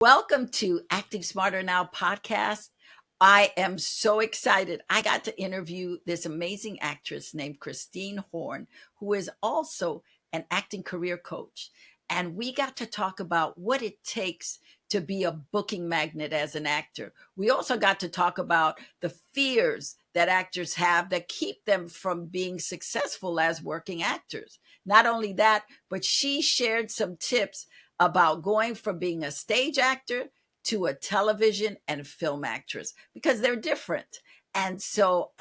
Welcome to Acting Smarter Now podcast. I am so excited. I got to interview this amazing actress named Christine Horn, who is also an acting career coach. And we got to talk about what it takes to be a booking magnet as an actor. We also got to talk about the fears that actors have that keep them from being successful as working actors. Not only that, but she shared some tips about going from being a stage actor to a television and film actress because they're different. And so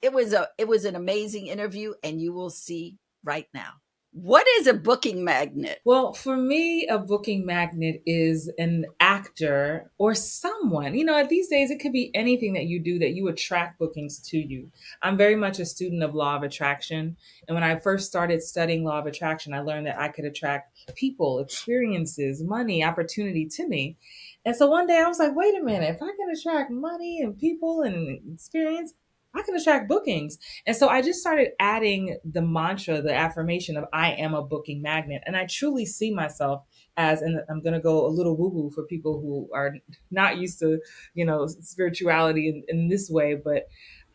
it was an amazing interview and you will see right now. What is a booking magnet? Well, for me, a booking magnet is an actor or someone. These days it could be anything that you do that you attract bookings to you. I'm very much a student of law of attraction. And when I first started studying law of attraction, I learned that I could attract people, experiences, money, opportunity to me. And so one day I was like, wait a minute, if I can attract money and people and experience, I can attract bookings. And so I just started adding the mantra, the affirmation of I am a booking magnet. And I truly see myself as, and I'm going to go a little woo woo for people who are not used to, spirituality in this way, but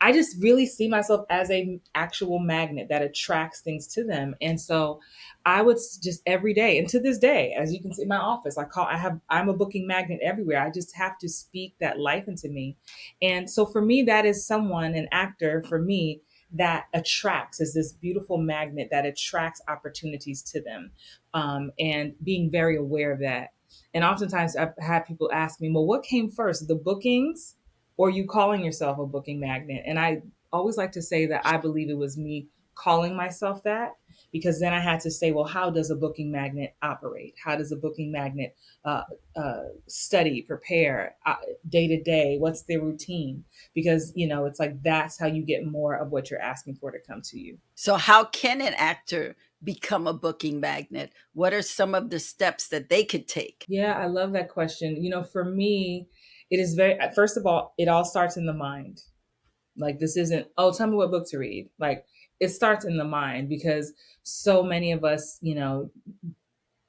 I just really see myself as a actual magnet that attracts things to them. And so I would just every day, and to this day, as you can see in my office, I'm a booking magnet everywhere. I just have to speak that life into me. And so for me, that is someone, an actor for me, that attracts, is this beautiful magnet that attracts opportunities to them, and being very aware of that. And oftentimes I've had people ask me, well, what came first, the bookings or you calling yourself a booking magnet? And I always like to say that I believe it was me calling myself that, because then I had to say, well, how does a booking magnet operate? How does a booking magnet study, prepare day to day? What's their routine? Because, it's like that's how you get more of what you're asking for to come to you. So, how can an actor become a booking magnet? What are some of the steps that they could take? Yeah, I love that question. For me, it is first of all, it all starts in the mind. Like, this isn't, oh, tell me what book to read. Like, it starts in the mind, because so many of us,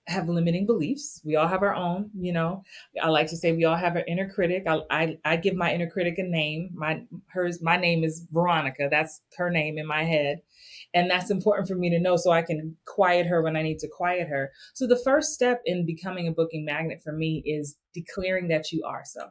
have limiting beliefs. We all have our own, I like to say we all have an inner critic. I give my inner critic a name. My name is Veronica. That's her name in my head. And that's important for me to know so I can quiet her when I need to quiet her. So the first step in becoming a booking magnet for me is declaring that you are so.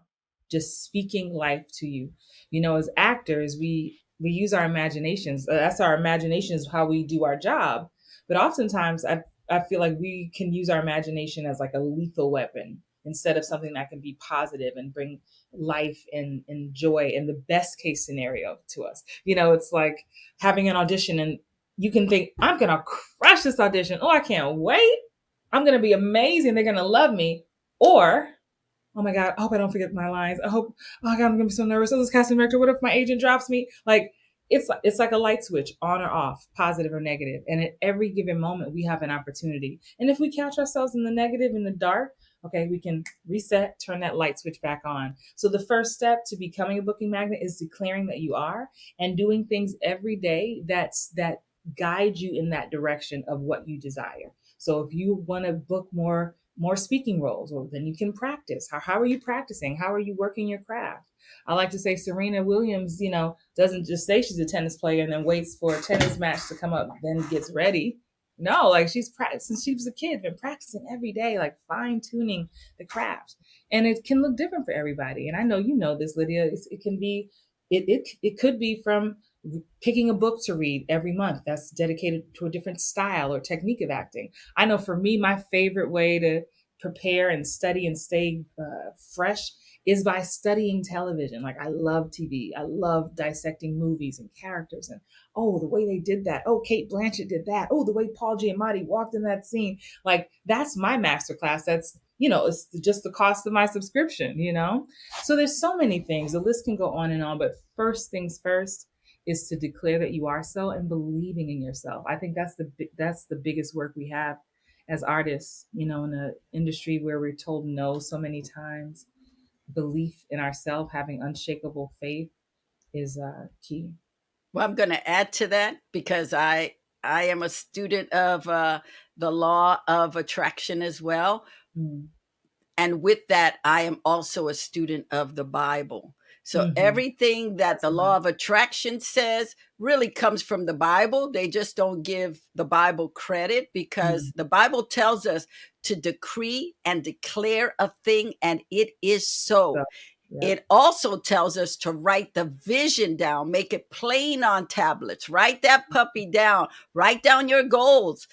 Just speaking life to you. As actors, we use our imaginations. That's our imaginations, how we do our job. But oftentimes I feel like we can use our imagination as like a lethal weapon instead of something that can be positive and bring life and joy in the best case scenario to us. It's like having an audition and you can think, I'm going to crush this audition. Oh, I can't wait. I'm going to be amazing. They're going to love me. Or, oh my God, I hope I don't forget my lines. Oh my God, I'm going to be so nervous. Oh, this casting director, what if my agent drops me? Like, it's like a light switch, on or off, positive or negative. And at every given moment, we have an opportunity. And if we catch ourselves in the negative, in the dark, okay, we can reset, turn that light switch back on. So the first step to becoming a booking magnet is declaring that you are, and doing things every day that guide you in that direction of what you desire. So if you want to book more speaking roles, well, then you can practice. How are you practicing? How are you working your craft? I like to say Serena Williams, doesn't just say she's a tennis player and then waits for a tennis match to come up, then gets ready. No, like, she's practiced since she was a kid, been practicing every day, like fine tuning the craft. And it can look different for everybody. And I know you know this, Lydia. It can be, it could be from picking a book to read every month that's dedicated to a different style or technique of acting. I know for me, my favorite way to prepare and study and stay fresh is by studying television. Like, I love TV. I love dissecting movies and characters, and oh, the way they did that. Oh, Kate Blanchett did that. Oh, the way Paul Giamatti walked in that scene. Like, that's my masterclass. That's, it's just the cost of my subscription. So there's so many things. The list can go on and on, but first things first is to declare that you are so, and believing in yourself. I think that's the biggest work we have as artists, in an industry where we're told no so many times. Belief in ourselves, having unshakable faith is key. Well, I'm going to add to that because I am a student of the law of attraction as well. Mm. And with that, I am also a student of the Bible. So Mm-hmm. everything that That's the law nice. of attraction says really comes from the Bible. They just don't give the Bible credit because the Mm-hmm. Bible tells us to decree and declare a thing, and it is so. So, yep. It also tells us to write the vision down, make it plain on tablets, write that puppy down, write down your goals,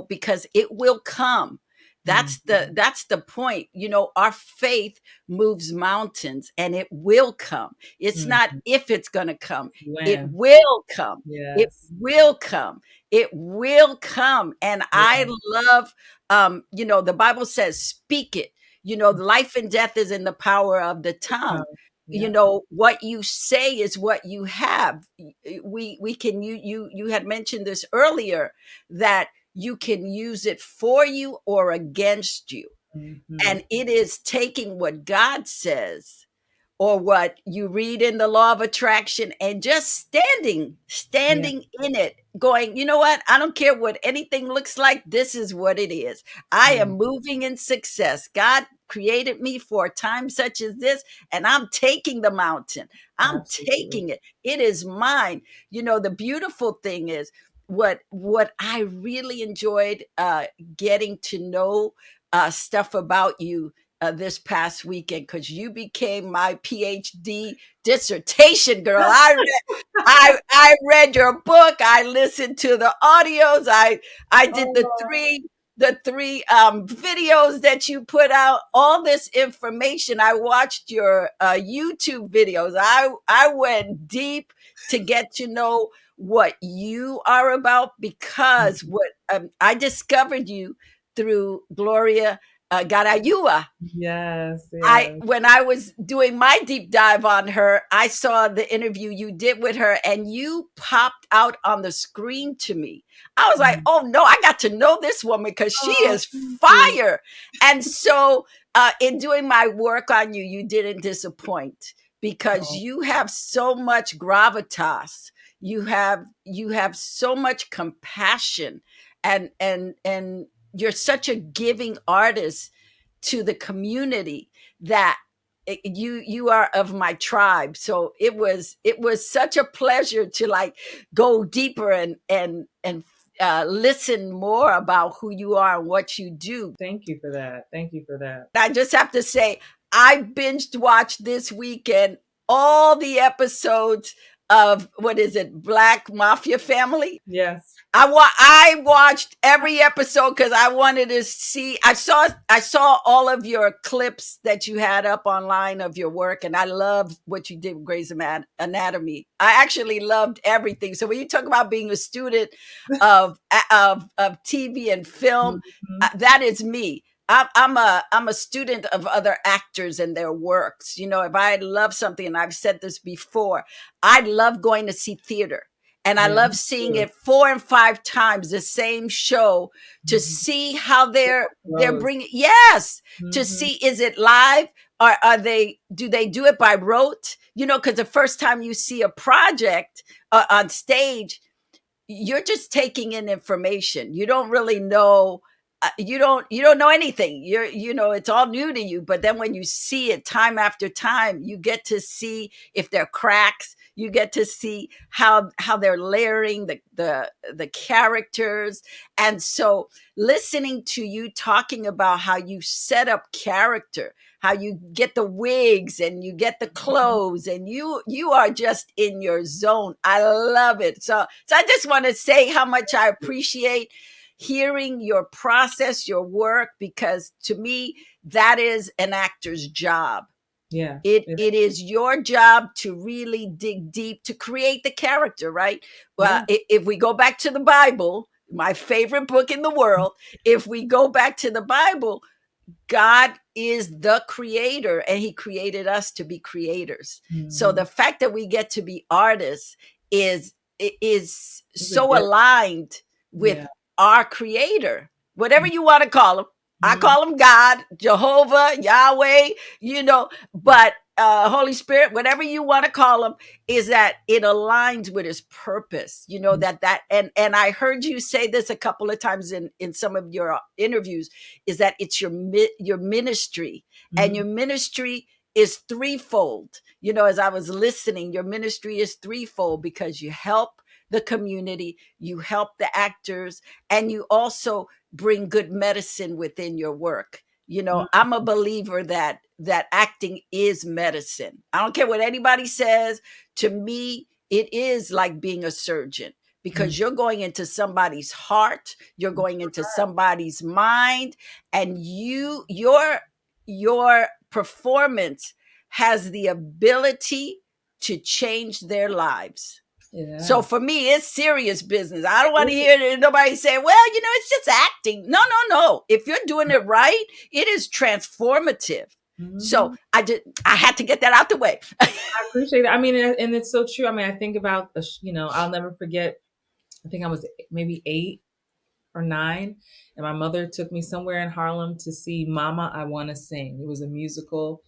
because it will come. That's the Mm-hmm. that's the point. Our faith moves mountains and it will come. It's not Mm-hmm. if it's going to come. It When? will come. It Yes. will come. It will come. And I Yeah. love the Bible says speak it. Life and death is in the power of the tongue. Yeah. What you say is what you have. We can, you had mentioned this earlier, that you can use it for you or against you. Mm-hmm. And it is taking what God says or what you read in the law of attraction and just Yeah. standing in it, going, you know what, I don't care what anything looks like, this is what it is. I Yeah. am moving in success. God created me for a time such as this, and I'm taking the mountain. I'm Absolutely. taking it. It is mine. The beautiful thing is, what I really enjoyed getting to know stuff about you this past weekend, because you became my PhD dissertation girl. I read your book. I listened to the audios. I did the Oh, three videos that you put out. All this information. I watched your YouTube videos. I went deep to get to know what you are about, because mhm. what I discovered you through Gloria Garayua. Yes, I yes. When I was doing my deep dive on her, I saw the interview you did with her, and you popped out on the screen to me. I was like, Mhm. "Oh no, I got to know this woman because she Oh, is thank you. fire." And so, in doing my work on you, you didn't disappoint, because Oh, you have so much gravitas. You have so much compassion, and you're such a giving artist to the community, that you are of my tribe. So it was such a pleasure to like go deeper and listen more about who you are and what you do. thank you for that. Thank you for that. I just have to say, I binged watched this weekend all the episodes of, what is it, Black Mafia Family. Yes. I watched every episode because I wanted to see. I saw all of your clips that you had up online of your work, and I loved what you did with Grey's Anatomy. I actually loved everything. So when you talk about being a student of TV and film, Mhm. that is me. I'm a student of other actors and their works. If I love something, and I've said this before, I love going to see theater. And I Yeah, love me seeing too. it 4 and 5 times, the same show, to Mhm. see how See how it they're goes. bringing. Yes, to Mhm. see, is it live, or do they do it by rote? Because the first time you see a project on stage, you're just taking in information. You don't really know. You don't know anything. It's all new to you. But then when you see it time after time, you get to see if there are cracks. You get to see how they're layering the characters. And so, listening to you talking about how you set up character, how you get the wigs and you get the Mhm. clothes, and you are just in your zone. I love it. So I just want to say how much I appreciate hearing your process, your work, because to me, that is an actor's job. Yeah. It is your job to really dig deep to create the character, right? Well, Yeah. if we go back to the Bible, my favorite book in the world, if we go back to the Bible, God is the creator, and he created us to be creators. So the Mhm. fact that we get to be artists is It's a so gift. aligned with Yeah. our creator, whatever you want to call him. I Mhm. call him God, Jehovah, Yahweh, but Holy Spirit, whatever you want to call him, is that it aligns with his purpose. You know, and I heard you say this a couple of times in some of your interviews, is that it's your ministry, and Mm-hmm. your ministry is threefold. You know, as I was listening, your ministry is threefold because you help the community, you help the actors, and you also bring good medicine within your work. You know, I'm a believer that acting is medicine. I don't care what anybody says. To me, it is like being a surgeon, Mm-hmm. because you're going into somebody's heart, you're going into somebody's mind, and your performance has the ability to change their lives. So Yeah. for me, it's serious business. I don't want to hear nobody say, well, it's just acting. No, no, no. If you're doing it right, it is transformative. So Mm-hmm. I had to get that out the way. I appreciate it. I mean, and it's so true. I mean, I think about I'll never forget. I think I was maybe 8 or 9, and my mother took me somewhere in Harlem to see Mama, I Want to Sing. It was a musical,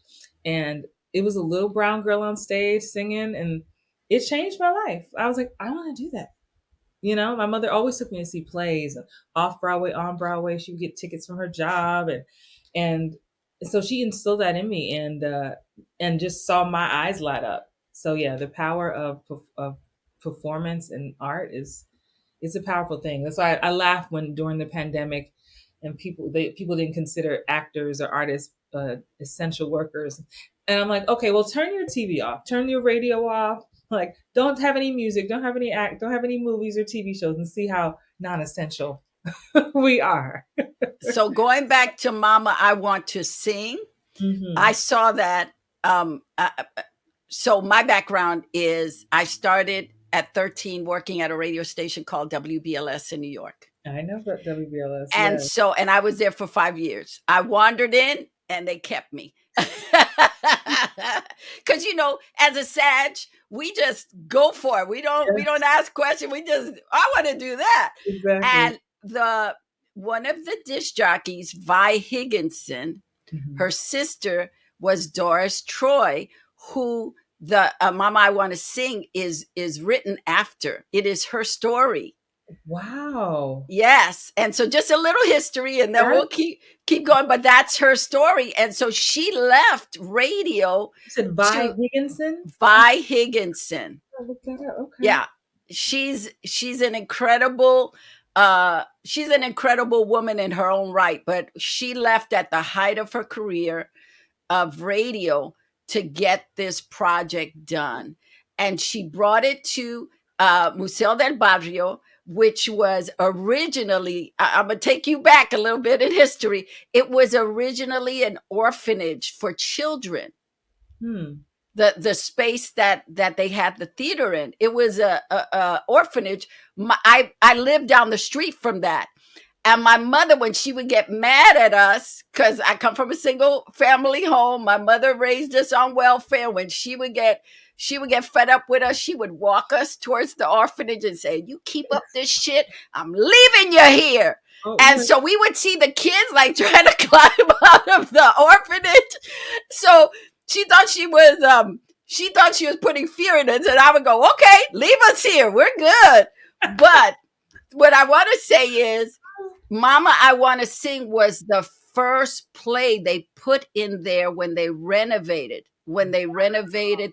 and it was a little brown girl on stage singing, and it changed my life. I was like, I want to do that. My mother always took me to see plays and off Broadway, on Broadway. She would get tickets from her job, and so she instilled that in me, and just saw my eyes light up. So yeah, the power of performance and art is it's a powerful thing. That's why I laugh when during the pandemic, and people didn't consider actors or artists essential workers, and I'm like, okay, well, turn your TV off, turn your radio off, like don't have any music, don't have any movies or TV shows, and see how non-essential we are. So going back to Mama, I Want to Sing, I Hmm. saw that. Um, uh, so my background is I started at 13 working at a radio station called WBLS in New York. I know about WBLS. And Yes, so, and I was there for 5 years. I wandered in and they kept me. Cause as a Sag, we just go for it. We don't yes, ask questions. I want to do that. exactly. And one of the disc jockeys, Vi Higginson, Hmm. her sister was Doris Troy, who the Mama I Want to Sing is written after. It is her story. Wow. Yes. And so just a little history and then That we'll keep going, but that's her story. And so she left radio you said Vi to Higginson. Vi Higginson. I looked that up. Okay. Yeah. She's an incredible woman in her own right, but she left at the height of her career of radio to get this project done. And she brought it to Museo del Barrio, which was originally, I'm going to take you back a little bit in history. It was originally an orphanage for children. Hmm. The space that they had the theater in, it was a orphanage. I lived down the street from that. And my mother, when she would get mad at us, because I come from a single family home, my mother raised us on welfare. When she would get fed up with us, she would walk us towards the orphanage and say, "You keep up this shit, I'm leaving you here." Oh, And so we would see the kids like trying to climb out of the orphanage. So she thought she was putting fear in us, and I would go, "Okay, leave us here. We're good." But what I want to say is, Mama I Want to Sing was the first play they put in there when they renovated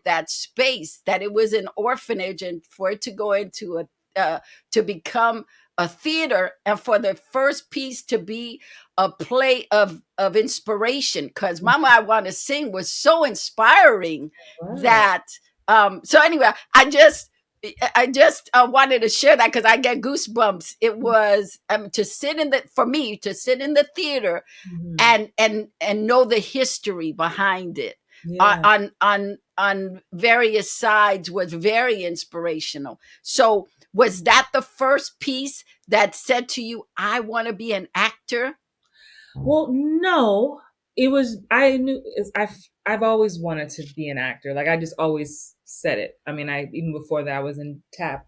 that space, that it was an orphanage, and for it to go into to become a theater, and for the first piece to be a play of inspiration, because Mama I Want to Sing was so inspiring wow. that so anyway, I just wanted to share that because I get goosebumps. It was for me to sit in the theater Mhm. and know the history behind it Yeah. on various sides was very inspirational. So was that the first piece that said to you, "I want to be an actor"? Well, no, it was. I knew. I've always wanted to be an actor. Like I just always said it. I mean, I even before that, I was in tap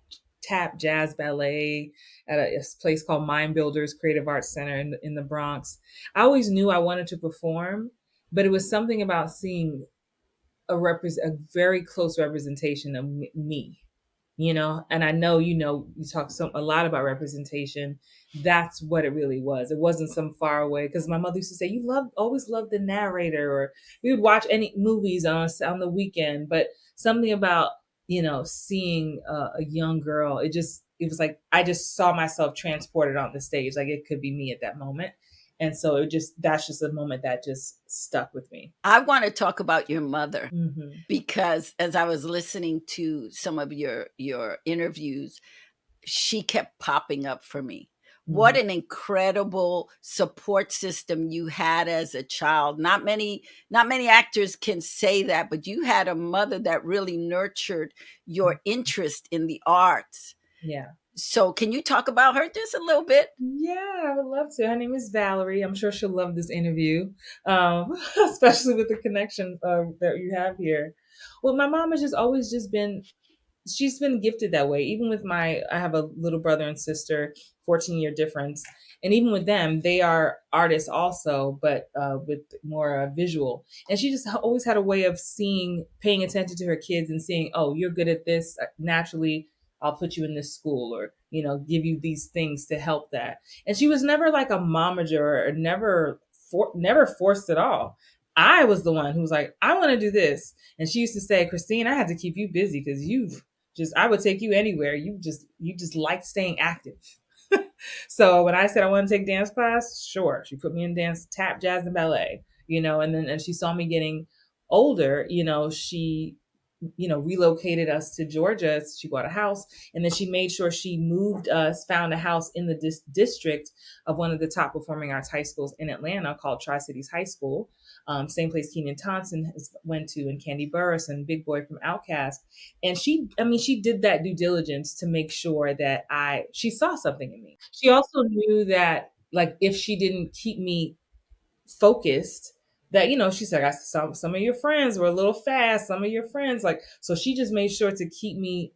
jazz ballet at a place called Mind Builders Creative Arts Center in the Bronx. I always knew I wanted to perform, but it was something about seeing a very close representation of me, and I know, you talk a lot about representation. That's what it really was. It wasn't some far away, because my mother used to say, always loved the narrator, or we would watch any movies on the weekend, but something about, seeing a young girl, it was like I just saw myself transported on the stage, like it could be me at that moment. And so that's just a moment that just stuck with me. I want to talk about your mother Hmm. because as I was listening to some of your interviews, she kept popping up for me. What Hmm. an incredible support system you had as a child. Not many actors can say that, but you had a mother that really nurtured your interest in the arts. Yeah. So can you talk about her just a little bit? Yeah, I would love to. Her name is Valerie. I'm sure she'll love this interview, especially with the connection that you have here. Well, my mom has just always just been she's been gifted that way. Even with I have a little brother and sister, 14-year difference. And even with them, they are artists also, but with more visual. And she just always had a way of paying attention to her kids and seeing, oh, you're good at this. Naturally, I'll put you in this school, or, give you these things to help that. And she was never like a momager, or never forced at all. I was the one who was like, I want to do this. And she used to say, Christine, I had to keep you busy because I would take you anywhere. You just like staying active. So when I said I want to take dance class, sure, she put me in dance, tap, jazz, and ballet. And then as she saw me getting older, she relocated us to Georgia. She bought a house, and then she made sure she found a house in the district of one of the top performing arts high schools in Atlanta called Tri-Cities High School. Same place Keenan Thompson went to, and Candy Burris and Big Boy from Outkast. And she did that due diligence to make sure that she saw something in me. She also knew that, like, if she didn't keep me focused, that, she said, some of your friends were a little fast, some of your friends, like, so she just made sure to keep me,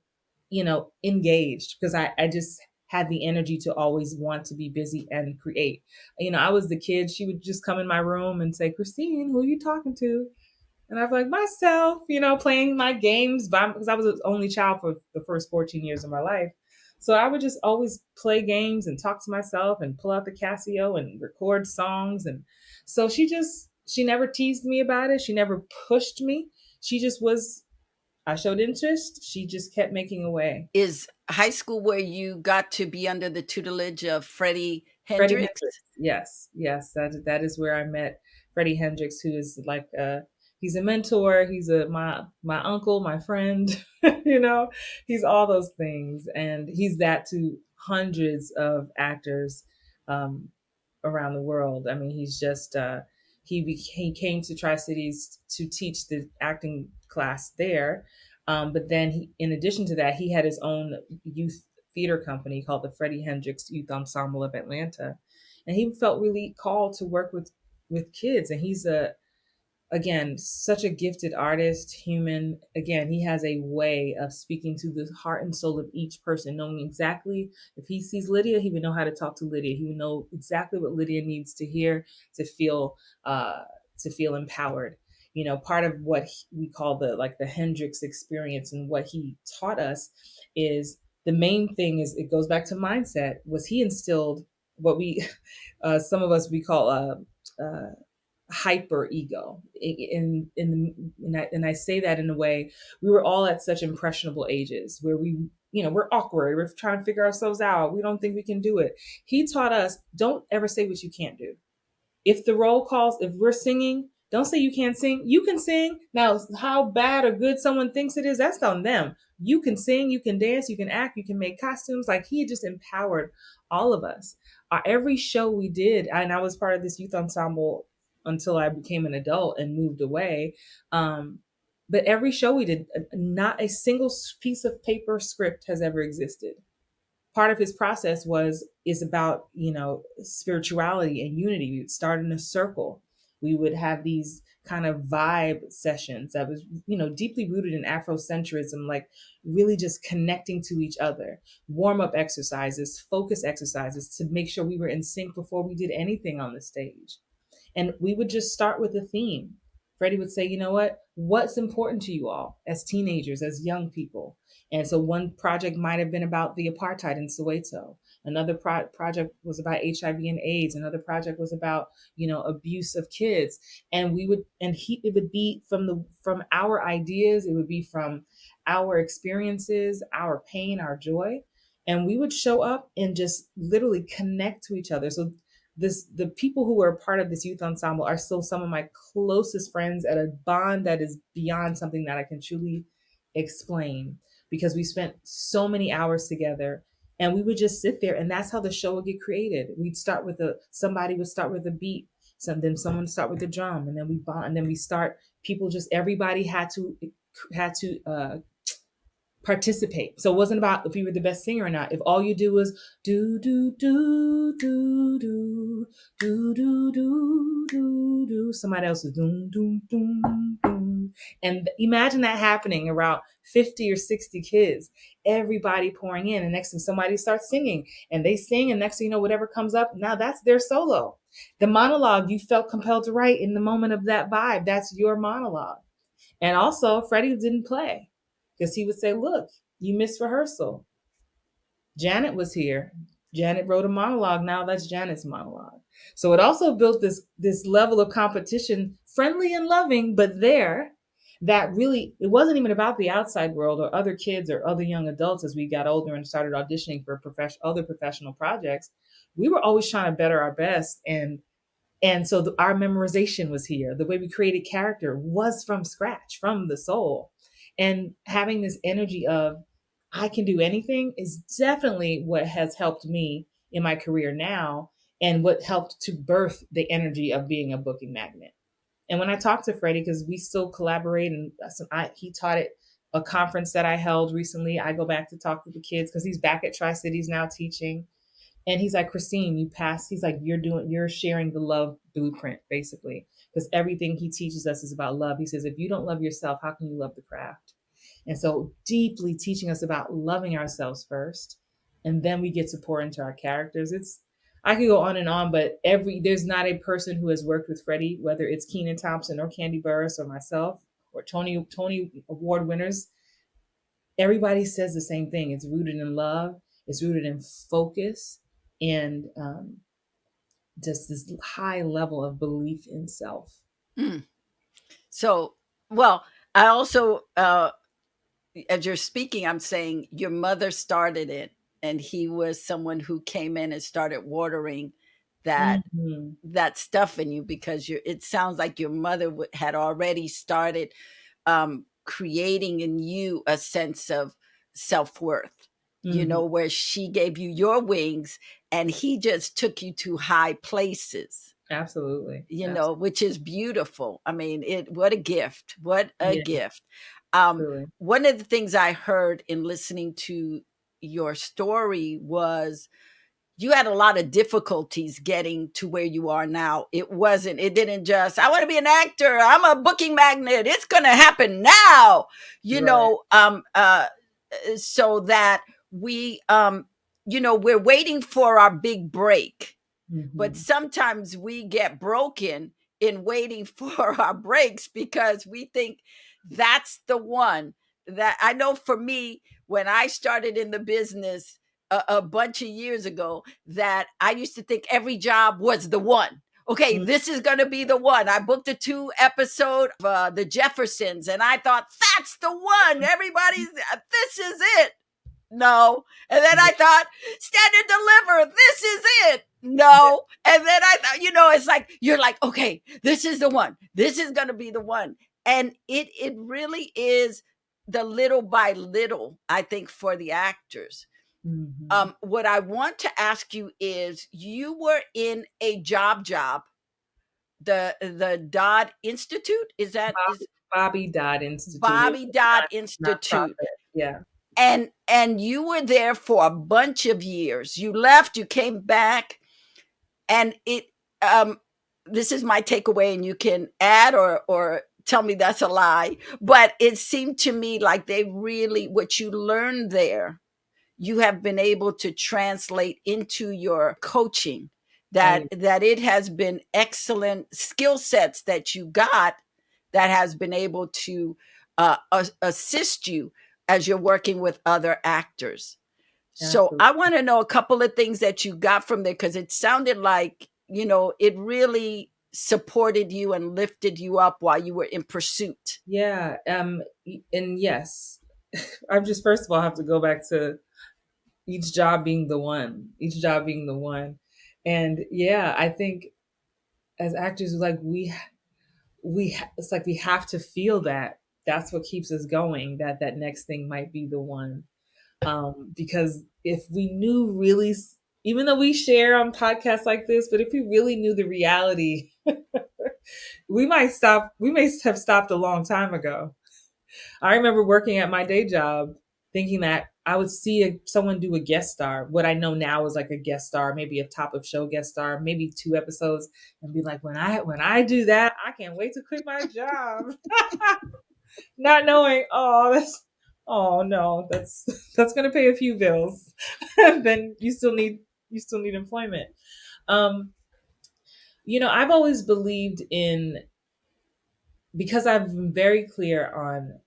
engaged, because I just had the energy to always want to be busy and create. I was the kid. She would just come in my room and say, Christine, who are you talking to? And I was like, myself, playing my games, because I was the only child for the first 14 years of my life. So I would just always play games and talk to myself and pull out the Casio and record songs. And so she never teased me about it. She never pushed me. She just was, I showed interest. She just kept making a way. Is high school where you got to be under the tutelage of Freddie Freddie Hendrix? Hendrix. Yes, yes, that is where I met Freddie Hendrix, who is like he's a mentor. He's my uncle, my friend. He's all those things, and he's that to hundreds of actors um, around the world. I mean, he's just he came to Tri Cities to teach the acting class there, but then in addition to that, he had his own youth theater company called the Freddie Hendrix Youth Ensemble of Atlanta, and he felt really called to work with kids. And he's again, such a gifted artist, human. Again, he has a way of speaking to the heart and soul of each person, knowing exactly, if he sees Lydia, he would know how to talk to Lydia. He would know exactly what Lydia needs to hear to feel empowered. Part of what we call the Hendrix experience, and what he taught us, is the main thing is, it goes back to mindset. Was he instilled what we some of us we call hyper ego. And I say that in a way, we were all at such impressionable ages where we're awkward, we're trying to figure ourselves out, we don't think we can do it. He taught us, don't ever say what you can't do. If the roll calls, if we're singing, don't say you can't sing. You can sing. Now, how bad or good someone thinks it is, that's on them. You can sing, you can dance, you can act, you can make costumes. Like, he just empowered all of us. Every show we did, and I was part of this youth ensemble until I became an adult and moved away. But every show we did, not a single piece of paper script has ever existed. Part of his process is about spirituality and unity. We would start in a circle. We would have these kind of vibe sessions that was deeply rooted in Afrocentrism, like really just connecting to each other. Warm-up exercises, focus exercises, to make sure we were in sync before we did anything on the stage. And we would just start with a theme. Freddie would say, you know what? What's important to you all as teenagers, as young people? And so one project might have been about the apartheid in Soweto. Another project was about HIV and AIDS. Another project was about, abuse of kids. And it would be from our ideas. It would be from our experiences, our pain, our joy. And we would show up and just literally connect to each other. So the people who were a part of this youth ensemble are still some of my closest friends at a bond that is beyond something that I can truly explain, because we spent so many hours together, and we would just sit there, and that's how the show would get created. Somebody would start with a beat, then someone would start with the drum, and then we bond, and then we start. Everybody had to participate. So it wasn't about if you were the best singer or not. If all you do was do do do do do do do do do do, somebody else was doom doom doom doom. And imagine that happening around 50 or 60 kids, everybody pouring in, and next thing somebody starts singing and they sing, and next thing you know, whatever comes up, now that's their solo. The monologue you felt compelled to write in the moment of that vibe, that's your monologue. And also, Freddie didn't play because he would say, look, you missed rehearsal. Janet was here. Janet wrote a monologue. Now that's Janet's monologue. So it also built this level of competition, friendly and loving, but that really, it wasn't even about the outside world or other kids or other young adults. As we got older and started auditioning for other professional projects, we were always trying to better our best. And so our memorization was here. The way we created character was from scratch, from the soul. And having this energy of, I can do anything is definitely what has helped me in my career now, and what helped to birth the energy of being a booking magnet. And when I talk to Freddie, because we still collaborate, and he taught at a conference that I held recently. I go back to talk to the kids because he's back at Tri-Cities now teaching. And he's like, Christine, you passed. He's like, you're sharing the love blueprint, basically, because everything he teaches us is about love. He says, if you don't love yourself, how can you love the craft? And so deeply teaching us about loving ourselves first, and then we get to pour into our characters. I could go on and on, but there's not a person who has worked with Freddie, whether it's Kenan Thompson or Candy Burris or myself or Tony Award winners. Everybody says the same thing. It's rooted in love. It's rooted in focus, and just this high level of belief in self. Mm. So, well, I also, as you're speaking, I'm saying your mother started it, and he was someone who came in and started watering that Mm-hmm. that stuff in you, because it sounds like your mother had already started creating in you a sense of self-worth, Mm-hmm. where she gave you your wings and he just took you to high places, Absolutely. which is beautiful. I mean, what a gift. What a Yeah, gift. truly. One of the things I heard in listening to your story was you had a lot of difficulties getting to where you are now. It didn't just, I want to be an actor, I'm a booking magnet, it's going to happen now, Right. so that we're waiting for our big break, but Mm-hmm. sometimes we get broken in waiting for our breaks because we think that's the one. That I know for me, when I started in the business a bunch of years ago, that I used to think every job was the one. Okay, this is going to be the one. I booked a 2 episode of The Jeffersons, and I thought that's the one. This is it. No. And then I thought, Stand and Deliver, this is it. No. And then I thought, it's like, you're like, okay, this is the one. This is going to be the one. And it really is the little by little, I think, for the actors. Mm-hmm. What I want to ask you is, you were in a job, the Dodd Institute. Is Bobby Dodd Institute. It Bobby was Dodd not Institute. profit. Yeah. And you were there for a bunch of years. You left, you came back, and um this is my takeaway, and you can add or tell me that's a lie, but it seemed to me like they really, what you learned there, you have been able to translate into your coaching, that I it has been excellent skill sets that you got that has been able to assist you as you're working with other actors. So Absolutely. I want to know a couple of things that you got from there, because it sounded like, it really supported you and lifted you up while you were in pursuit. Yeah. And yes, I'm just, first of all, have to go back to each job being the one, each job being the one. And yeah, I think as actors, like it's like we have to feel that that's what keeps us going, that that next thing might be the one. Because if we knew really, even though we share on podcasts like this, but if we really knew the reality, we may have stopped a long time ago. I remember working at my day job thinking that I would see someone do a guest star, what I know now is like a guest star, maybe a top of show guest star, maybe 2 episodes, and be like, when I do that, I can't wait to quit my job. Not knowing, oh no, that's gonna pay a few bills. Then you still need employment. Um, I've always believed in, because I've been very clear on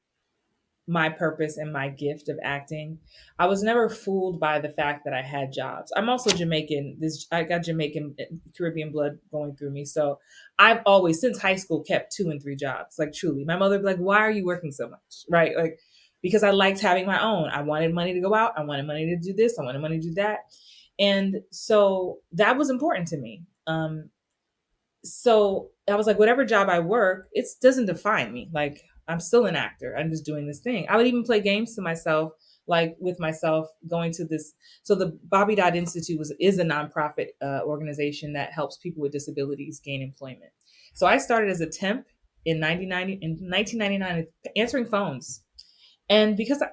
my purpose and my gift of acting. I was never fooled by the fact that I had jobs. I'm also Jamaican. I got Jamaican Caribbean blood going through me. So I've always, since high school, kept 2 and 3 jobs. Like truly. My mother would be like, why are you working so much? Right? Like, because I liked having my own. I wanted money to go out. I wanted money to do this. I wanted money to do that. And so that was important to me. So I was like, whatever job I work, it doesn't define me. Like, I'm still an actor. I'm just doing this thing. I would even play games to myself, like with myself, going to this. So the Bobby Dodd Institute is a nonprofit organization that helps people with disabilities gain employment. So I started as a temp in 1999, answering phones. And because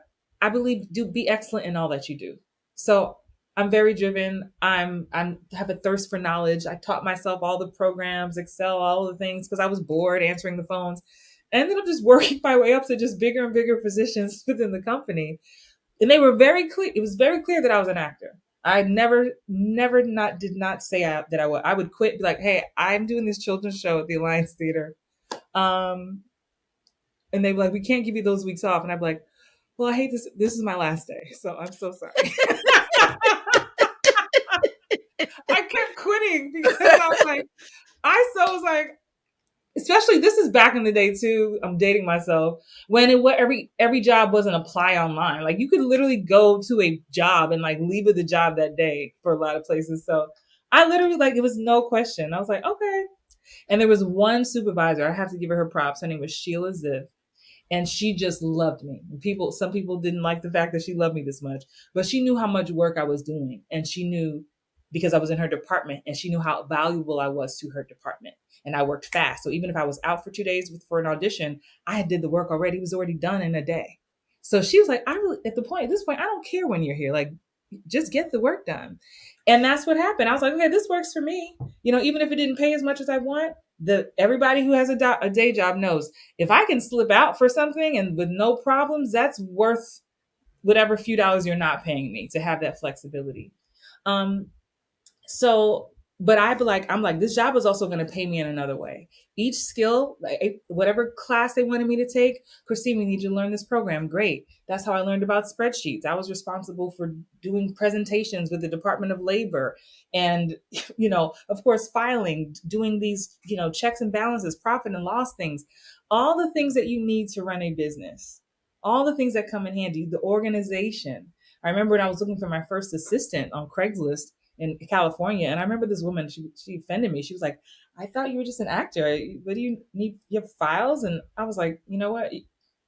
I believe, do be excellent in all that you do. So I'm very driven. I'm have a thirst for knowledge. I taught myself all the programs, Excel, all the things, because I was bored answering the phones. And then I'm just working my way up to just bigger and bigger positions within the company. And they were very clear. It was very clear that I was an actor. I never not did not say that I would. I would quit, be like, hey, I'm doing this children's show at the Alliance Theater. Um, and they'd be like, we can't give you those weeks off. And I'd be like, well, I hate this. This is my last day, so I'm so sorry. I kept quitting because I was like, especially this is back in the day too. I'm dating myself when every job wasn't apply online. Like you could literally go to a job and like leave with the job that day for a lot of places. So I literally, like, it was no question. I was like, okay. And there was one supervisor. I have to give her props. Her name was Sheila Ziv, and she just loved me. Some people didn't like the fact that she loved me this much, but she knew how much work I was doing, and she knew, because I was in her department, and she knew how valuable I was to her department. And I worked fast, so even if I was out for 2 days for an audition, I did the work already. It was already done in a day. So she was like, I really, at this point, I don't care when you're here. Like, just get the work done. And that's what happened. I was like, okay, this works for me. Even if it didn't pay as much as I want, everybody who has a day job knows, if I can slip out for something and with no problems, that's worth whatever few dollars you're not paying me, to have that flexibility. Um, so, but I'm like, this job is also going to pay me in another way. Each skill, like whatever class they wanted me to take, Christine, we need you to learn this program. Great. That's how I learned about spreadsheets. I was responsible for doing presentations with the Department of Labor, and, of course, filing, doing these, checks and balances, profit and loss things, all the things that you need to run a business, all the things that come in handy, the organization. I remember when I was looking for my first assistant on Craigslist in California. And I remember this woman, she offended me. She was like, I thought you were just an actor. What do you need? You have files? And I was like, you know what? You're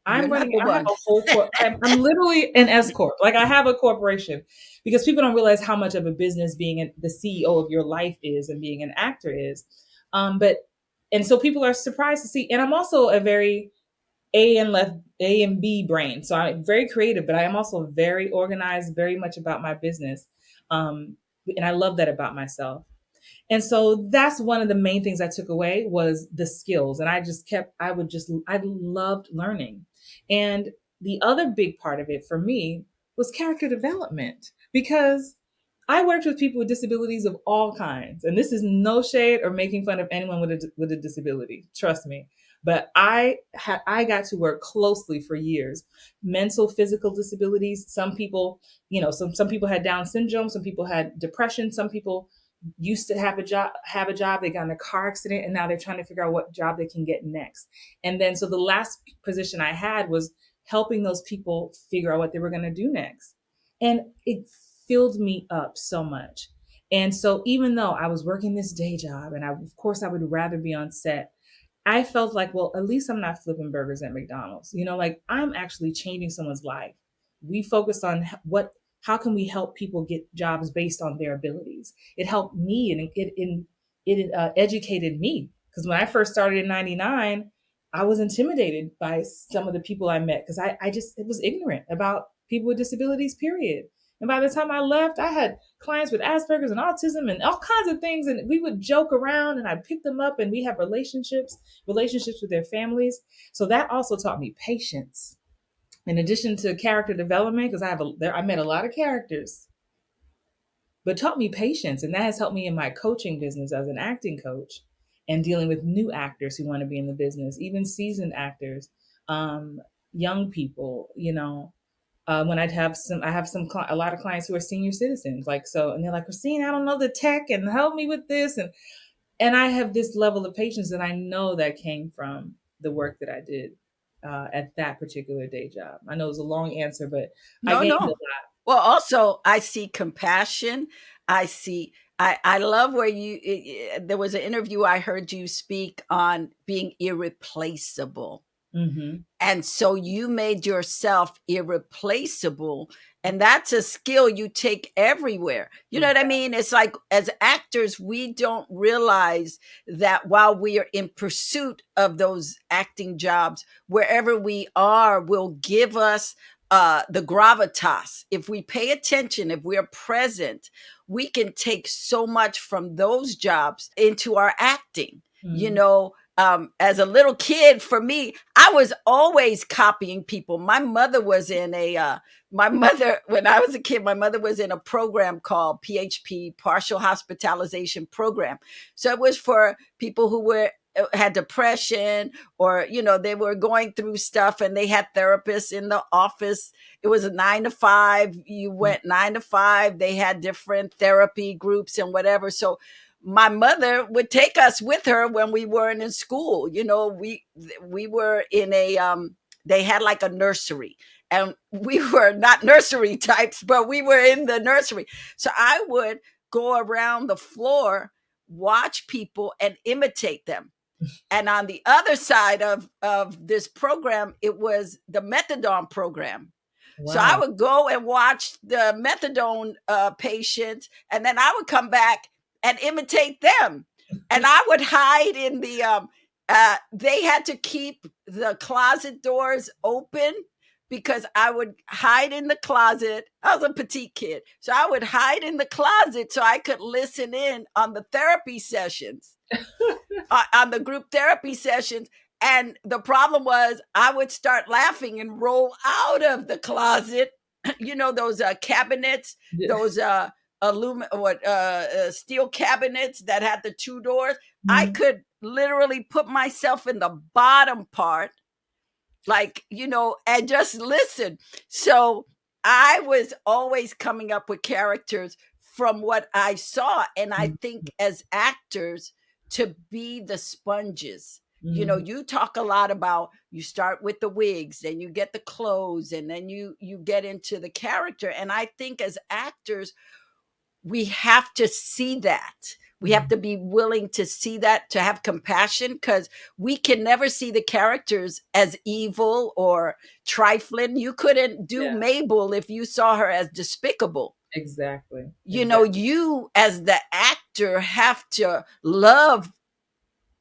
not the I have one. a whole, I'm literally an S Corp. Like, I have a corporation, because people don't realize how much of a business being the CEO of your life is, and being an actor is. And so people are surprised to see. And I'm also a very A and B brain. So I'm very creative, but I am also very organized, very much about my business. And I love that about myself. And so that's one of the main things I took away, was the skills. And I loved learning. And the other big part of it for me was character development, because I worked with people with disabilities of all kinds. And this is no shade or making fun of anyone with a disability. Trust me. But I got to work closely for years. Mental, physical disabilities. Some people, some people had Down syndrome. Some people had depression. Some people used to have a job. They got in a car accident, and now they're trying to figure out what job they can get next. And then, so the last position I had was helping those people figure out what they were going to do next. And it filled me up so much. And so even though I was working this day job, and of course I would rather be on set, I felt like, well, at least I'm not flipping burgers at McDonald's. Like I'm actually changing someone's life. We focused on how can we help people get jobs based on their abilities. It helped me, and it educated me, because when I first started in '99, I was intimidated by some of the people I met, because I just it was ignorant about people with disabilities. Period. And by the time I left, I had clients with Asperger's and autism and all kinds of things, and we would joke around, and I'd pick them up, and we have relationships with their families. So that also taught me patience, in addition to character development, because I met a lot of characters, but taught me patience. And that has helped me in my coaching business as an acting coach, and dealing with new actors who want to be in the business, even seasoned actors, um, young people, when I have a lot of clients who are senior citizens, like, so, and they're like, Christine, I don't know the tech, and help me with this. And I have this level of patience that I know that came from the work that I did at that particular day job. I know it was a long answer, but I No, gained a no. Well, also I see compassion. I see. I love where there was an interview I heard you speak on being irreplaceable. lot. Hmm. And so you made yourself irreplaceable. And that's a skill you take everywhere. You know what I mean? It's like, as actors, we don't realize that while we are in pursuit of those acting jobs, wherever we are will give us the gravitas. If we pay attention, if we're present, we can take so much from those jobs into our acting. You Hmm. know, as a little kid, for me, I was always copying people. My mother, when I was a kid, my mother was in a program called PHP, Partial Hospitalization Program. So it was for people who had depression, or they were going through stuff, and they had therapists in the office. It was a 9 to 5. You went 9 to 5. They had different therapy groups and whatever. So my mother would take us with her when we weren't in school. We were in a they had like a nursery, and we were not nursery types, but we were in the nursery. So I would go around the floor, watch people, and imitate them. And on the other side of this program, it was the methadone program. So I Wow. would go and watch the methadone patients, and then I would come back and imitate them. And I would hide in the. They had to keep the closet doors open, because I would hide in the closet. I was a petite kid, so I would hide in the closet so I could listen in on the therapy sessions, on the group therapy sessions. And the problem was, I would start laughing and roll out of the closet. Those cabinets, Yeah. those steel cabinets that had the two doors. I Mhm. could literally put myself in the bottom part, like, and just listen. So I was always coming up with characters from what I saw. And I think, as actors, to be the sponges. Mhm. You talk a lot about, you start with the wigs, then you get the clothes, and then you get into the character. And I think, as actors, we have to see that. We have Mhm. to be willing to see that, to have compassion, because we can never see the characters as evil or trifling. You couldn't do Yeah. Mabel if you saw her as despicable. Exactly. Exactly. You, as the actor, have to love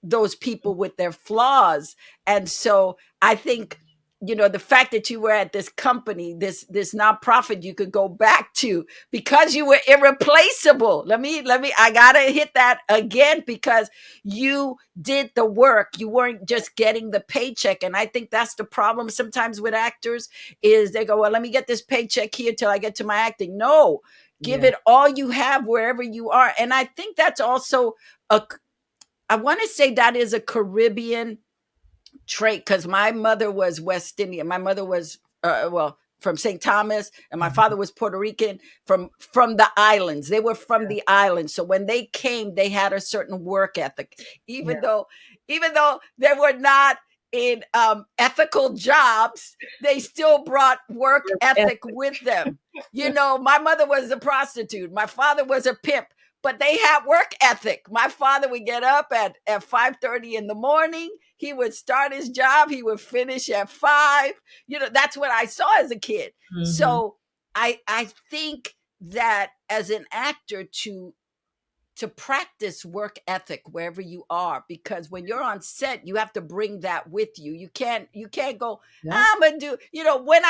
those people with their flaws. And so I think, the fact that you were at this company, this nonprofit you could go back to, because you were irreplaceable. I gotta hit that again, because you did the work. You weren't just getting the paycheck. And I think that's the problem sometimes with actors, is they go, well, let me get this paycheck here till I get to my acting. No, give Yeah. it all you have wherever you are. And I think that's also a I want to say that is a Caribbean trait, because my mother was West Indian. My mother was well, from St. Thomas, and my Mhm. father was Puerto Rican, from the islands. They were from Yeah. the islands, so when they came, they had a certain work ethic, Yeah. even though they were not in ethical jobs. They still brought work Work ethic ethic. with them. My mother was a prostitute. My father was a pimp, but they had work ethic. My father would get up at 5:30 in the morning. He would start his job. He would finish at 5. That's what I saw as a kid. Hmm. So I think that as an actor, to practice work ethic wherever you are, because when you're on set, you have to bring that with you. You can't go, Yeah. I'm gonna do, when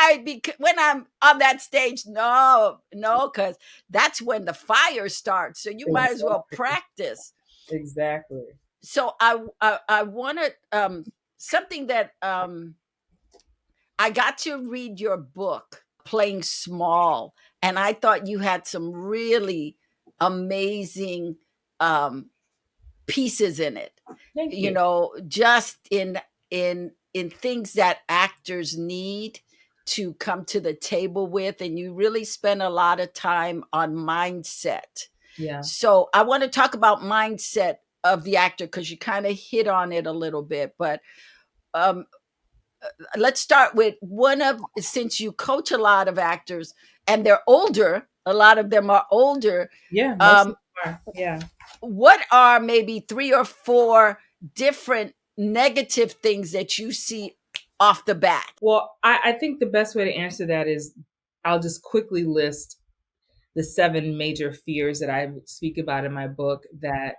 I'm on that stage. No, because that's when the fire starts, so you might as well Exactly. practice. Exactly. So I want to, something that, I got to read your book, Playing Small, and I thought you had some really amazing um pieces in it, Thank you. just in things that actors need to come to the table with, and you really spend a lot of time on mindset. Yeah. So I want to talk about mindset of the actor, because you kind of hit on it a little bit, but um let's start with one of, since you coach a lot of actors and they're older, a lot of them are older. Yeah. Most of um them are. Yeah. what are maybe 3 or 4 different negative things that you see off the bat? Well, I think the best way to answer that is I'll just quickly list the 7 major fears that I speak about in my book that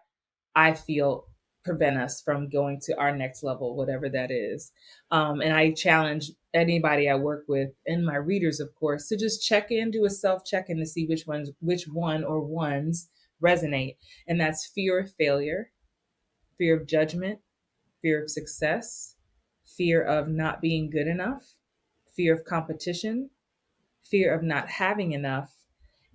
I feel prevent us from going to our next level, whatever that is. And I challenge anybody I work with and my readers, of course, to just check in, do a self check in to see which one or ones resonate. And that's fear of failure, fear of judgment, fear of success, fear of not being good enough, fear of competition, fear of not having enough,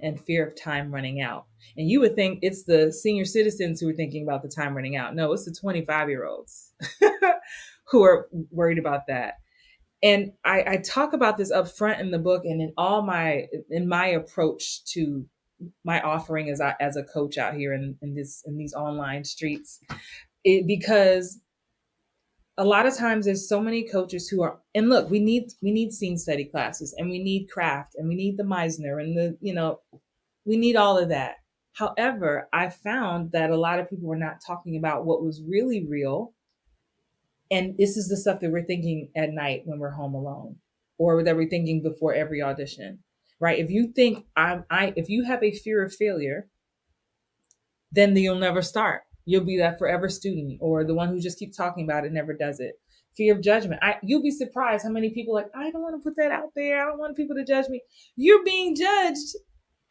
and fear of time running out. And you would think it's the senior citizens who are thinking about the time running out. No, it's the 25-year-olds who are worried about that. And I talk about this up front in the book and in my approach to my offering as a coach out here in these online streets. Because a lot of times there's so many coaches who are, and look, we need scene study classes, and we need craft, and we need the Meisner, and we need all of that. However, I found that a lot of people were not talking about what was really real. And this is the stuff that we're thinking at night when we're home alone, or that we're thinking before every audition. Right? If you think if you have a fear of failure, then you'll never start. You'll be that forever student, or the one who just keeps talking about it, never does it. Fear of judgment. You'll be surprised how many people are like, I don't want to put that out there. I don't want people to judge me. You're being judged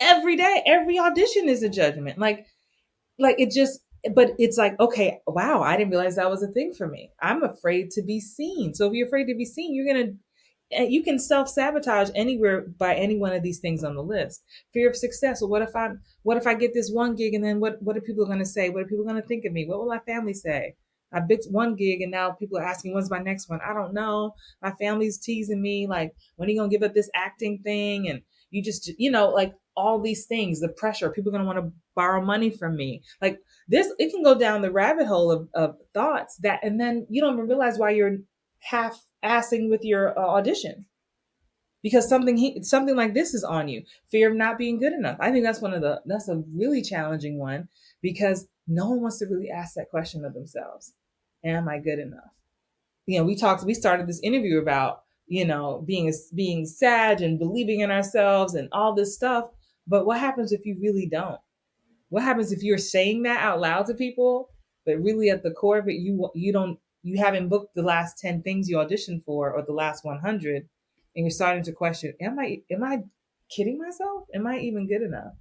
every day. Every audition is a judgment. Like it just, but it's like, okay, wow, I didn't realize that was a thing for me. I'm afraid to be seen. So if you're afraid to be seen, you can self-sabotage anywhere by any one of these things on the list. Fear of success. Well, what if I get this one gig, and then what are people going to say? What are people going to think of me? What will my family say? I booked one gig and now people are asking when's my next one. I don't know. My family's teasing me like, when are you going to give up this acting thing? And you just, like all these things, the pressure, people are going to want to borrow money from me. Like this, it can go down the rabbit hole of thoughts that, and then you don't even realize why you're half assing with your audition, because something like this is on you. Fear of not being good enough. I think that's a really challenging one, because no one wants to really ask that question of themselves. Am I good enough? We started this interview about, being sad and believing in ourselves and all this stuff. But what happens if you really don't? What happens if you're saying that out loud to people, but really at the core of it, you haven't booked the last 10 things you auditioned for, or the last 100, and you're starting to question, am I kidding myself? Am I even good enough?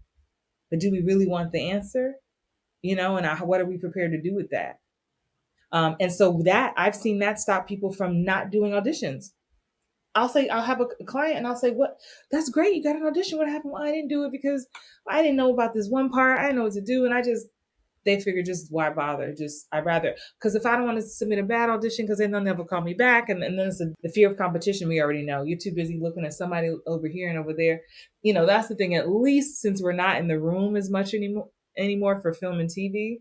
But do we really want the answer? What are we prepared to do with that? And so that I've seen that stop people from not doing auditions. I'll have a client and I'll say, "What? That's great. You got an audition. What happened? Well, I didn't do it because I didn't know about this one part. I didn't know what to do, and they figure just why bother? Just I'd rather, because if I don't want to submit a bad audition, because then they'll never call me back, and then it's the fear of competition. We already know you're too busy looking at somebody over here and over there. That's the thing. At least since we're not in the room as much anymore for film and TV.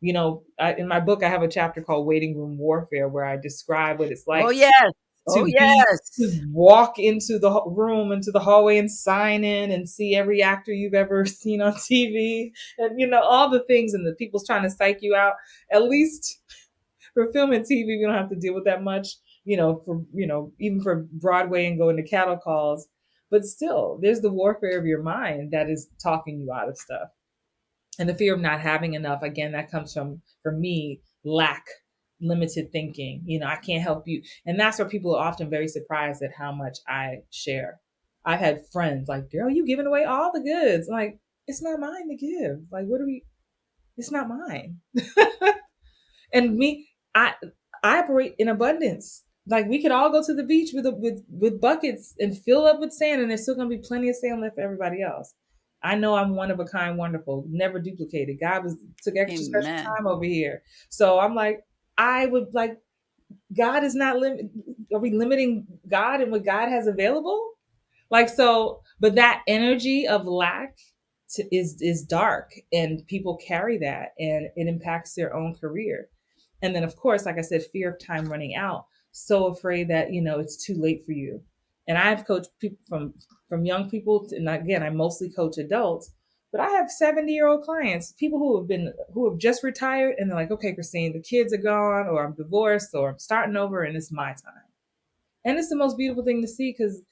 In my book, I have a chapter called Waiting Room Warfare where I describe what it's Oh like yes. Oh to yes. walk into the room, into the hallway, and sign in and see every actor you've ever seen on TV, and all the things, and the people's trying to psych you out. At least for film and TV, we don't have to deal with that much. For even for Broadway and going to cattle calls, but still, there's the warfare of your mind that is talking you out of stuff, and the fear of not having enough. Again, that comes from, for me, lack, limited thinking. I can't help you, and that's where people are often very surprised at how much I share. I've had friends like, girl, you giving away all the goods. I'm like, it's not mine to give. Like, what are we, it's not mine. And me, I operate in abundance. Like, we could all go to the beach with buckets and fill up with sand, and there's still gonna be plenty of sand left for everybody else. I know I'm one of a kind, wonderful, never duplicated. God took extra special Amen. time over here. So I'm like, I would like, God is not limit. Are we limiting God and what God has available? Like, so, but that energy of lack is dark, and people carry that, and it impacts their own career. And then, of course, like I said, fear of time running out. So afraid that it's too late for you. And I've coached people from young people to, and again, I mostly coach adults, but I have 70-year-old clients, people who have just retired, and they're like, okay, Christine, the kids are gone, or I'm divorced, or I'm starting over, and it's my time. And it's the most beautiful thing to see, because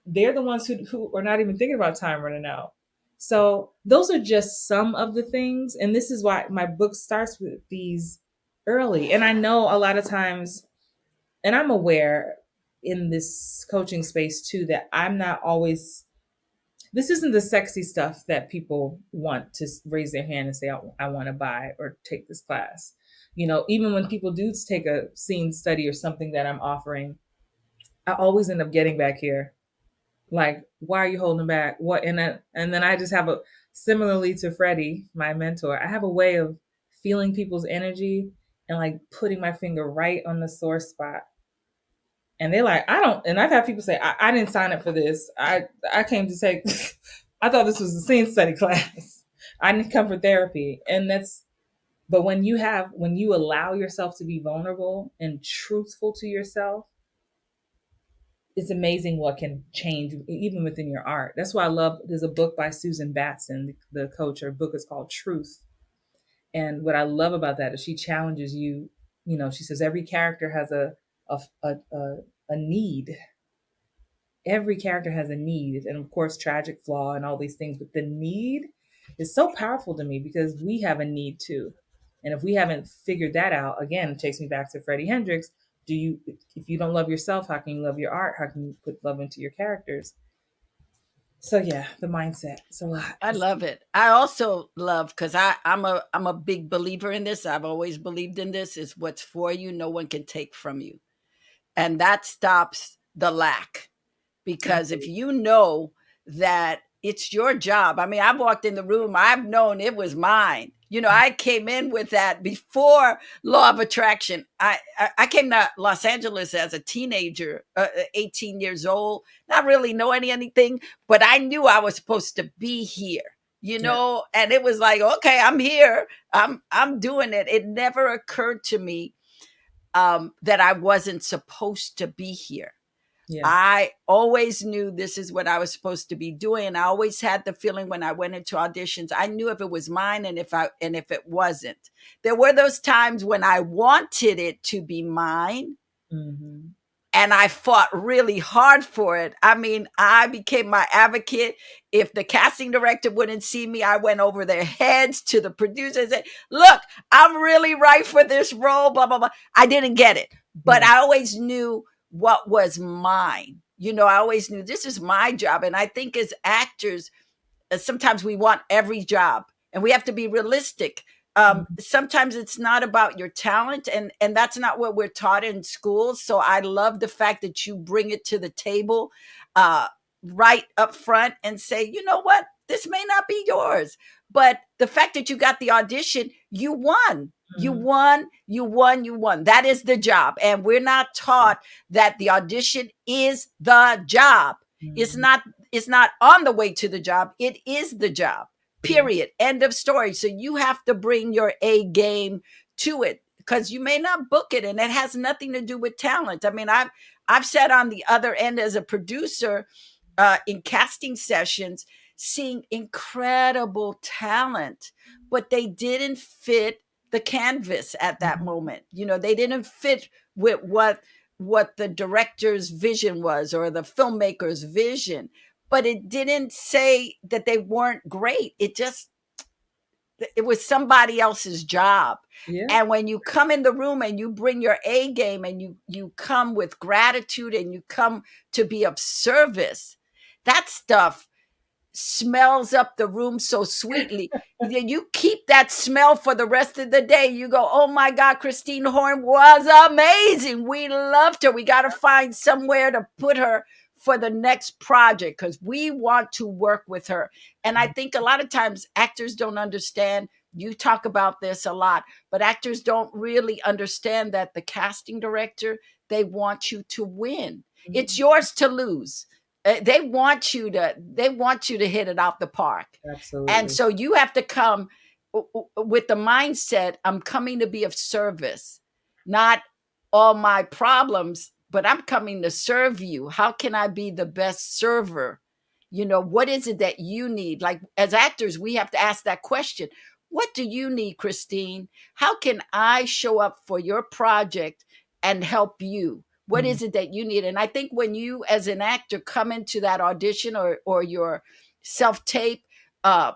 they're the ones who are not even thinking about time running out. So those are just some of the things. And this is why my book starts with these early. And I know a lot of times, and I'm aware in this coaching space too, that I'm not always, this isn't the sexy stuff that people want to raise their hand and say, I want to buy or take this class. Even when people do take a scene study or something that I'm offering, I always end up getting back here. Like, why are you holding back? What? And then I just have similarly to Freddie, my mentor, I have a way of feeling people's energy and like putting my finger right on the sore spot. And they're like, I don't, and I've had people say, I didn't sign up for this. I came to take, I thought this was a scene study class. I didn't come for therapy. But when you allow yourself to be vulnerable and truthful to yourself, it's amazing what can change even within your art. That's why I love, there's a book by Susan Batson, the coach. Her book is called Truth. And what I love about that is she challenges you. She says every character has a need. Every character has a need, and of course, tragic flaw and all these things. But the need is so powerful to me because we have a need too. And if we haven't figured that out, again, it takes me back to Freddie Hendrix. If you don't love yourself, how can you love your art? How can you put love into your characters? So yeah, the mindset. It's a lot. I love it. I also love, because I'm a big believer in this. I've always believed in this. Is what's for you, no one can take from you. And that stops the lack. Because if Absolutely. you know that it's your job, I mean, I've walked in the room, I've known it was mine. I came in with that before law of attraction. I came to Los Angeles as a teenager, 18 years old, not really knowing anything, but I knew I was supposed to be here. Yeah. And it was like, okay, I'm here. I'm doing it. It never occurred to me that I wasn't supposed to be here. Yeah. I always knew this is what I was supposed to be doing. And I always had the feeling when I went into auditions, I knew if it was mine and if it wasn't. There were those times when I wanted it to be mine. Mm-hmm. And I fought really hard for it. I mean, I became my advocate. If the casting director wouldn't see me, I went over their heads to the producers and said, look, I'm really right for this role, blah, blah, blah. I didn't get it, but Yeah. I always knew what was mine. I always knew this is my job. And I think as actors, sometimes we want every job, and we have to be realistic. Mm-hmm. Sometimes it's not about your talent, and that's not what we're taught in schools. So I love the fact that you bring it to the table, right up front, and say, you know what? this may not be yours. But the fact that you got the audition, you won. You Mhm. won, you won, you won. That is the job. And we're not taught that the audition is the job. It's Mhm. not, it's not on the way to the job. It is the job. Yeah. Period. End of story. So you have to bring your A game to it, because you may not book it, and it has nothing to do with talent. I mean, I've sat on the other end as a producer in casting sessions, seeing incredible talent, but they didn't fit the canvas at that Mhm. moment. You know, they didn't fit with what the director's vision was, or the filmmaker's vision. But it didn't say that they weren't great. It was somebody else's job. Yeah. And when you come in the room and you bring your A game, and you come with gratitude, and you come to be of service, that stuff smells up the room so sweetly. You keep that smell for the rest of the day. You go, oh my God, Christine Horn was amazing. We loved her. We got to find somewhere to put her for the next project, because we want to work with her. And I think a lot of times actors don't understand. You talk about this a lot, but actors don't really understand that the casting director, they want you to win. It's Mhm. yours to lose. They want you to hit it out the park. And Absolutely. so you have to come with the mindset, I'm coming to be of service, not all my problems, but I'm coming to serve you. How can I be the best server? You know, what is it that you need? Like, as actors, we have to ask that question. What do you need, Christine? How can I show up for your project and help you? What Mhm. is it that you need? And I think when you, as an actor, come into that audition, or your self tape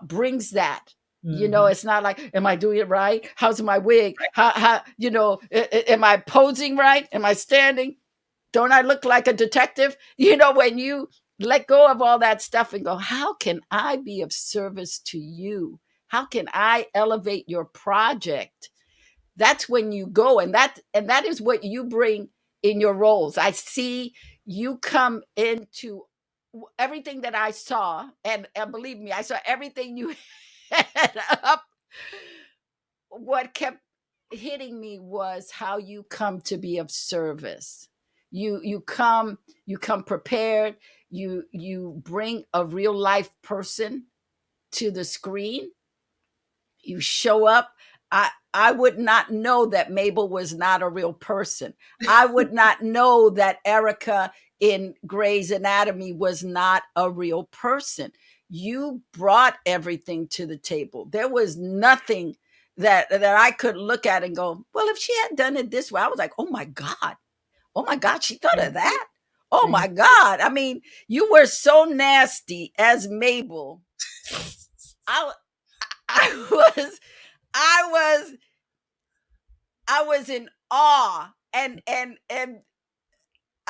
brings that. You know, Mhm. it's not like, am I doing it right? How's my wig? How you know, am I posing right? Am I standing? Don't I look like a detective? You know, when you let go of all that stuff and go, how can I be of service to you? How can I elevate your project? That's when you go, and that is what you bring in your roles. I see you come into everything that I saw, and believe me, I saw everything you had up. What kept hitting me was how you come to be of service. You come prepared. You bring a real life person to the screen. You show up. I would not know that Mabel was not a real person. I would not know that Erica in Grey's Anatomy was not a real person. You brought everything to the table. There was nothing that I could look at and go, well, if she had done it this way, I was like, oh my God, she thought of Thank you. that. Oh Thank my God. I mean, you were so nasty as Mabel. I I was I was I was in awe, and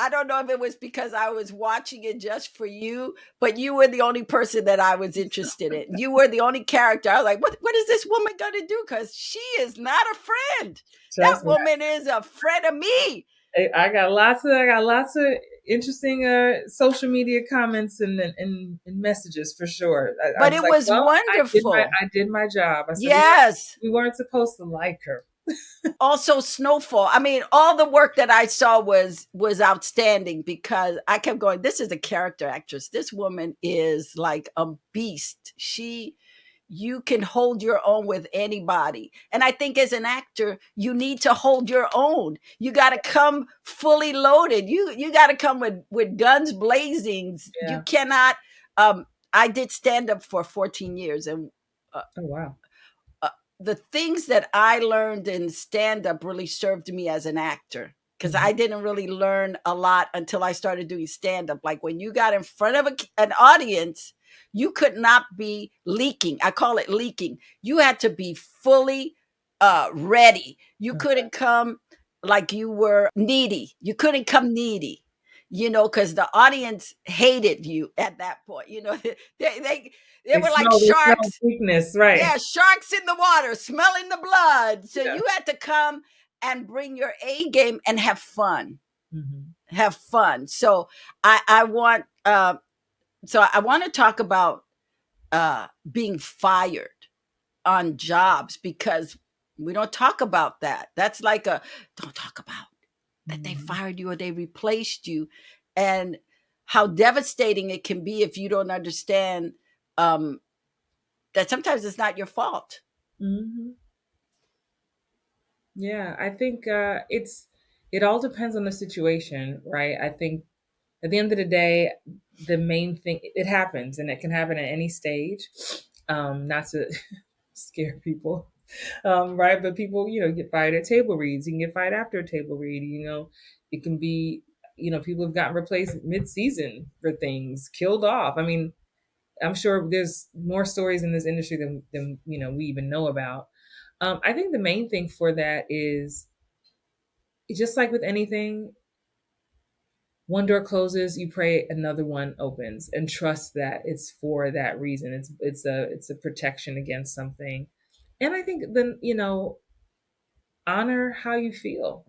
I don't know if it was because I was watching it just for you, but you were the only person that I was interested in. You were the only character. I was like, what is this woman gonna do? Because she is not a friend. That Trust me. woman is a friend of me. I got lots of interesting social media comments and messages for sure. I But was it like, was well, wonderful. I did my job. I said Yes. we weren't supposed to like her. Also Snowfall. I mean, all the work that I saw was outstanding, because I kept going, this is a character actress. This woman is like a beast. You can hold your own with anybody. And I think as an actor, you need to hold your own. You got to come fully loaded. You got to come with guns blazing. You Yeah. cannot I did stand up for 14 years, and uh, Oh wow. uh, the things that I learned in stand up really served me as an actor, because Mhm. I didn't really learn a lot until I started doing stand up. Like, when you got in front of an audience, you could not be leaking. I call it leaking. You had to be fully ready. You Okay. couldn't come like you were needy. You couldn't come needy. You know, because the audience hated you at that point. You know, they were like They smell sharks. weakness, right? Yeah, sharks in the water, smelling the blood. So Yeah. you had to come and bring your A game and have fun. Hmm. Have fun. So I want to talk about being fired on jobs, because we don't talk about that. That's like a don't talk about that they Mhm. fired you or they replaced you, and how devastating it can be if you don't understand um, that sometimes it's not your fault. Mhm. Yeah, I think it all depends on the situation, right? I think at the end of the day, the main thing, it happens, and it can happen at any stage. Not to scare people, right? But people, get fired at table reads. You can get fired after a table read. It can be, people have gotten replaced mid-season for things, killed off. I mean, I'm sure there's more stories in this industry than we even know about. I think the main thing for that is just like with anything, one door closes, you pray another one opens, and trust that it's for that reason. It's a protection against something. And I think then, honor how you feel.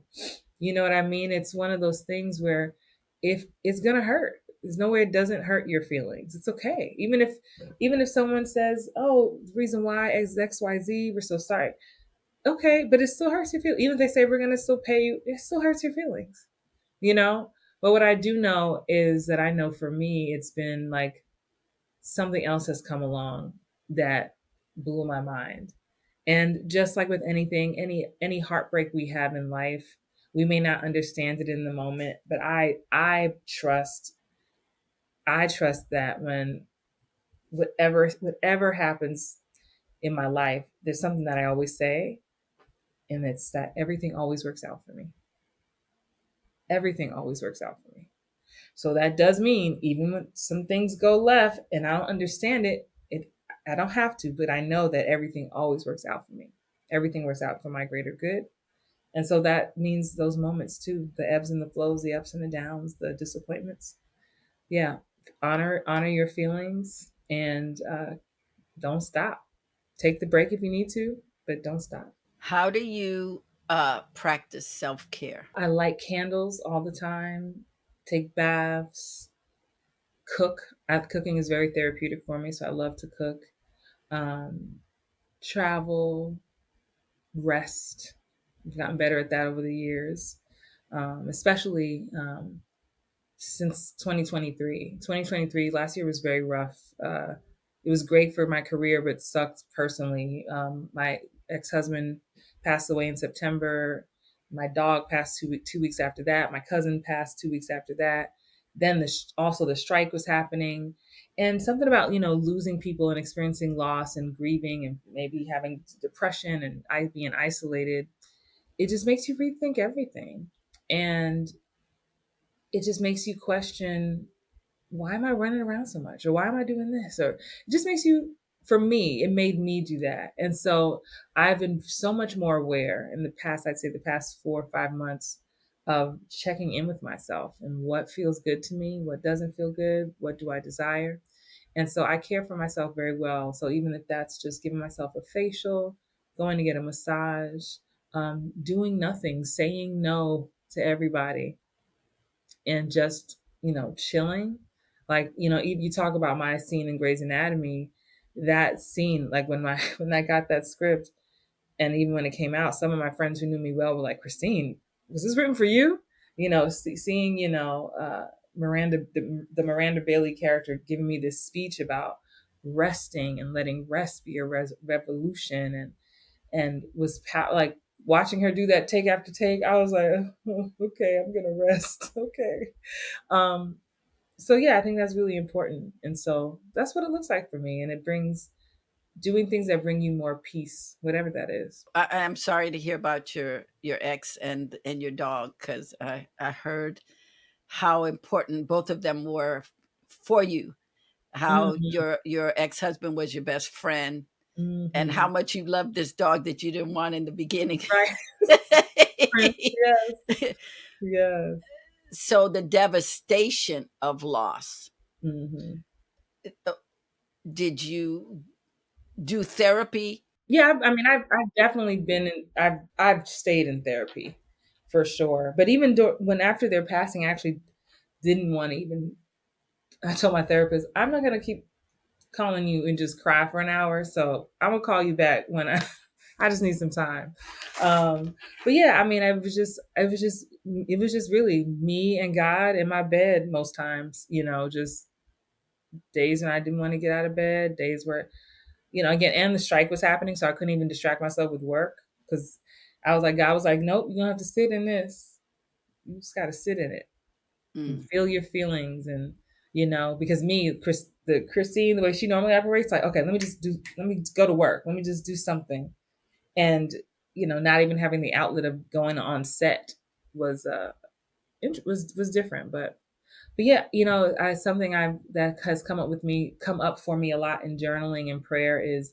You know what I mean? It's one of those things where if it's gonna hurt, there's no way it doesn't hurt your feelings. It's okay. Even if someone says, "Oh, the reason why is XYZ, we're so sorry." Okay, but it still hurts your feelings. Even if they say we're gonna still pay you, it still hurts your feelings. You know? But what I do know is that I know for me it's been like something else has come along that blew my mind. And just like with anything, any heartbreak we have in life, we may not understand it in the moment, but I trust that when whatever happens in my life, there's something that I always say, and it's that everything always works out for me. Everything always works out for me. So that does mean even when some things go left and I don't understand it, I don't have to, but I know that everything always works out for me. Everything works out for my greater good. And so that means those moments too, the ebbs and the flows, the ups and the downs, the disappointments. Yeah, honor your feelings, and don't stop. Take the break if you need to, but don't stop. How do you practice self-care? I light candles all the time, take baths, cook. Cooking is very therapeutic for me, so I love to cook. Um, Travel, rest. I've gotten better at that over the years, especially since 2023. 2023, last year was very rough. It was great for my career, but sucked personally. My ex husband passed away in September. My dog passed 2 weeks after that. My cousin passed 2 weeks after that. Then also the strike was happening, and something about losing people and experiencing loss and grieving and maybe having depression and being isolated. It just makes you rethink everything, and it just makes you question, why am I running around so much? Or why am I doing this? Or it just makes you, for me, it made me do that. And so I've been so much more aware in the past, I'd say the past 4 or 5 months, of checking in with myself and what feels good to me, what doesn't feel good, what do I desire. And so I care for myself very well. So even if that's just giving myself a facial, going to get a massage, doing nothing, saying no to everybody, and just chilling, like you talk about my scene in Grey's Anatomy. That scene, like when my when I got that script, and even when it came out, some of my friends who knew me well were like, Christine, was this written for you? Seeing Miranda, the Miranda Bailey character, giving me this speech about resting and letting rest be a revolution, and was like watching her do that take after take. I was like, oh, okay, I'm gonna rest. Okay. um so yeah, I think that's really important, and so that's what it looks like for me, and it brings doing things that bring you more peace, whatever that is. I'm sorry to hear about your ex and your dog, because I heard how important both of them were for you. How Hmm. your ex husband was your best friend, and how Hmm. much you loved this dog that you didn't want in the beginning. Right. Prince, yes. Yes. So the devastation of loss. Hmm. uh, Did you do therapy? Yeah, I mean, I've definitely been in. I've stayed in therapy, for sure. But even when after their passing, I actually didn't want to even. I told my therapist, I'm not gonna keep. calling you and just cry for an hour. So I'm gonna call you back when I just need some time. But yeah, I mean, it was just really me and God in my bed most times. You know, just days when I didn't want to get out of bed, days where, you know, again, and the strike was happening, so I couldn't even distract myself with work because I was like, God was like, nope, you don't have to sit in this. You just got to sit in it and Mm. feel your feelings, and you know, because Christine, the way she normally operates, like, okay, let me go to work, let me just do something, and you know, not even having the outlet of going on set was was different, but yeah, you know, something I that has come up for me a lot in journaling and prayer is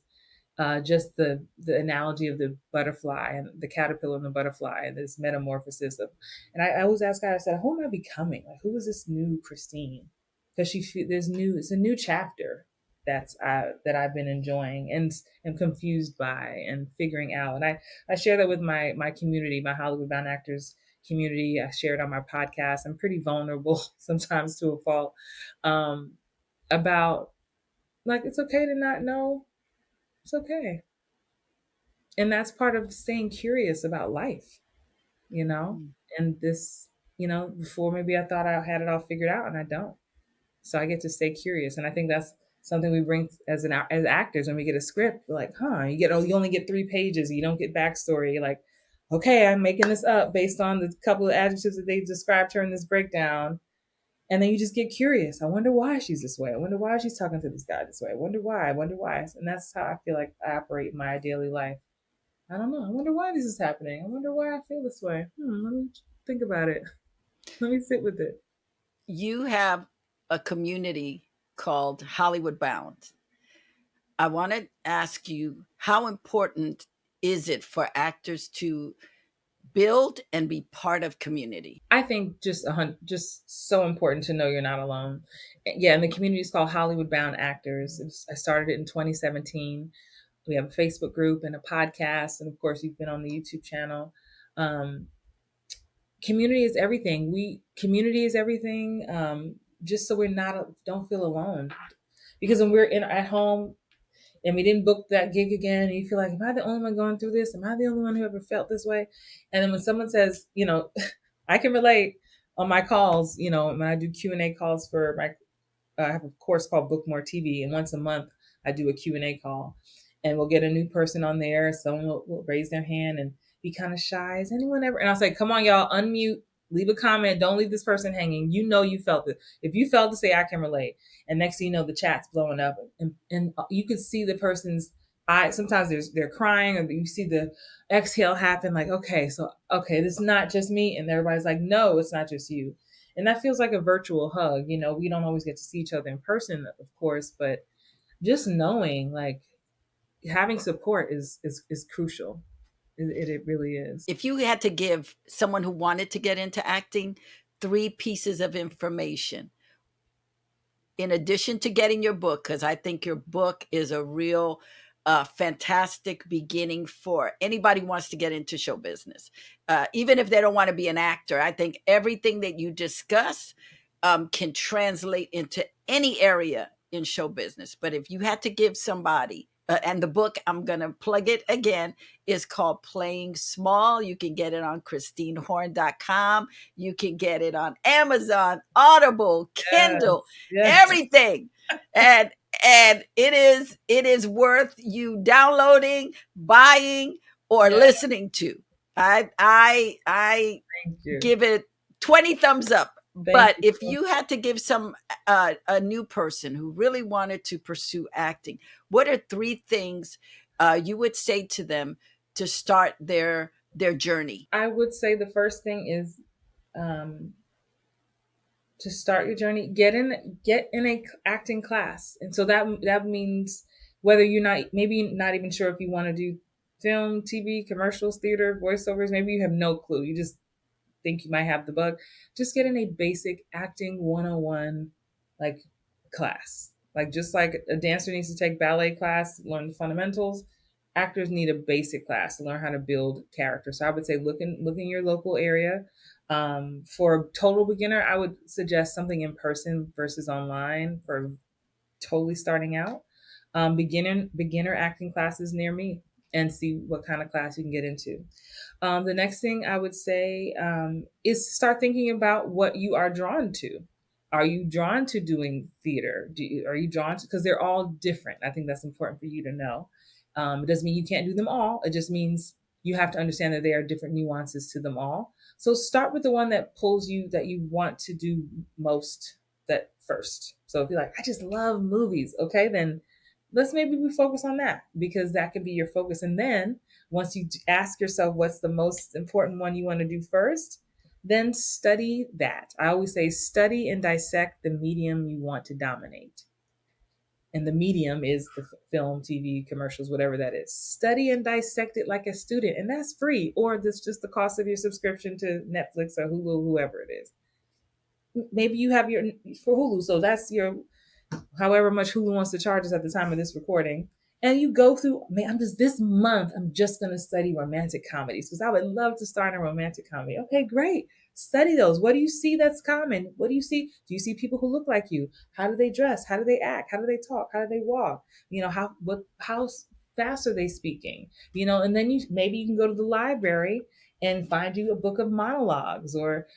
just the analogy of the butterfly and the caterpillar and the butterfly and this metamorphosis of, and I always ask God, I said, who am I becoming? Like, who is this new Christine? Because it's a new chapter that I've been enjoying and am confused by and figuring out. And I share that with my community, my Hollywood Bound Actors community. I share it on my podcast. I'm pretty vulnerable sometimes to a fault, um, about, like, it's okay to not know. It's okay, and that's part of staying curious about life, you know. Mm. And this, you know, before maybe I thought I had it all figured out, and I don't. So I get to stay curious, and I think that's something we bring as actors when we get a script. We're like, you only get 3 pages, you don't get backstory. You're like, okay, I'm making this up based on the couple of adjectives that they described her in this breakdown. And then you just get curious. I wonder why she's this way. I wonder why she's talking to this guy this way. I wonder why. I wonder why. And that's how I feel like I operate in my daily life. I don't know. I wonder why this is happening. I wonder why I feel this way. Let me think about it. Let me sit with it. You have a community called Hollywood Bound. I want to ask you, how important is it for actors to build and be part of community? I think just so important to know you're not alone. Yeah, and the community is called Hollywood Bound Actors. I started it in 2017. We have a Facebook group and a podcast, and of course, you've been on the YouTube channel. Um, Community is everything. Community is everything. Just so we're not don't feel alone, because when we're in at home and we didn't book that gig again, and you feel like, am I the only one going through this? Am I the only one who ever felt this way? And then when someone says, you know, I can relate on my calls, you know, when I do Q&A calls for my, I have a course called Book More TV, and once a month I do a Q&A call, and we'll get a new person on there. Someone will raise their hand and be kind of shy. Is anyone ever? And I'll say, come on, y'all, unmute, leave a comment. Don't leave this person hanging. You know, you felt it. If you felt to say, I can relate. And next thing you know, the chat's blowing up, and you could see the person's eye. Sometimes they're crying, or you see the exhale happen. Like, okay, so okay, this is not just me. And everybody's like, no, it's not just you. And that feels like a virtual hug. You know, we don't always get to see each other in person, of course, but just knowing, like, having support is crucial. It really is. If you had to give someone who wanted to get into acting 3 pieces of information, in addition to getting your book, because I think your book is a real fantastic beginning for anybody who wants to get into show business. Even if they don't want to be an actor, I think everything that you discuss can translate into any area in show business. But if you had to give somebody, and the book, I'm going to plug it again, is called Playing Small. You can get it on ChristineHorn.com. You can get it on Amazon, Audible, Yes, Kindle, yes, everything. And it is worth you downloading, buying, or yes. listening to. I Thank you. give it 20 thumbs up. Thank But you if so you had to give some a new person who really wanted to pursue acting, what are 3 things you would say to them to start their journey? I would say the first thing is, um, to start your journey, get in a acting class. And so that means, whether you're not, maybe not even sure if you want to do film, TV, commercials, theater, voiceovers, maybe you have no clue. You just think you might have the bug. Just get in a basic acting 101, like, class. Like, just like a dancer needs to take ballet class, learn the fundamentals, actors need a basic class to learn how to build character. So I would say look in your local area. For a total beginner, I would suggest something in person versus online for totally starting out. beginner acting classes near me, and see what kind of class you can get into. The next thing I would say is start thinking about what you are drawn to. Are you drawn to doing theater? Are you drawn to, because they're all different. I think that's important for you to know. It doesn't mean you can't do them all. It just means you have to understand that there are different nuances to them all. So start with the one that pulls you, that you want to do most, that first. So if you're like, I just love movies, okay, then let's maybe we focus on that, because that could be your focus. And then once you ask yourself what's the most important one you want to do first, then study that. I always say study and dissect the medium you want to dominate. And the medium is the film, TV, commercials, whatever that is. Study and dissect it like a student, and that's free, or that's just the cost of your subscription to Netflix or Hulu, whoever it is. Maybe you have your for Hulu, so that's your however much Hulu wants to charge us at the time of this recording. And you go through, man, I'm just this month, I'm just going to study romantic comedies because I would love to start a romantic comedy. Okay, great. Study those. What do you see that's common? What do you see? Do you see people who look like you? How do they dress? How do they act? How do they talk? How do they walk? How fast are they speaking? And then maybe you can go to the library and find you a book of monologues, or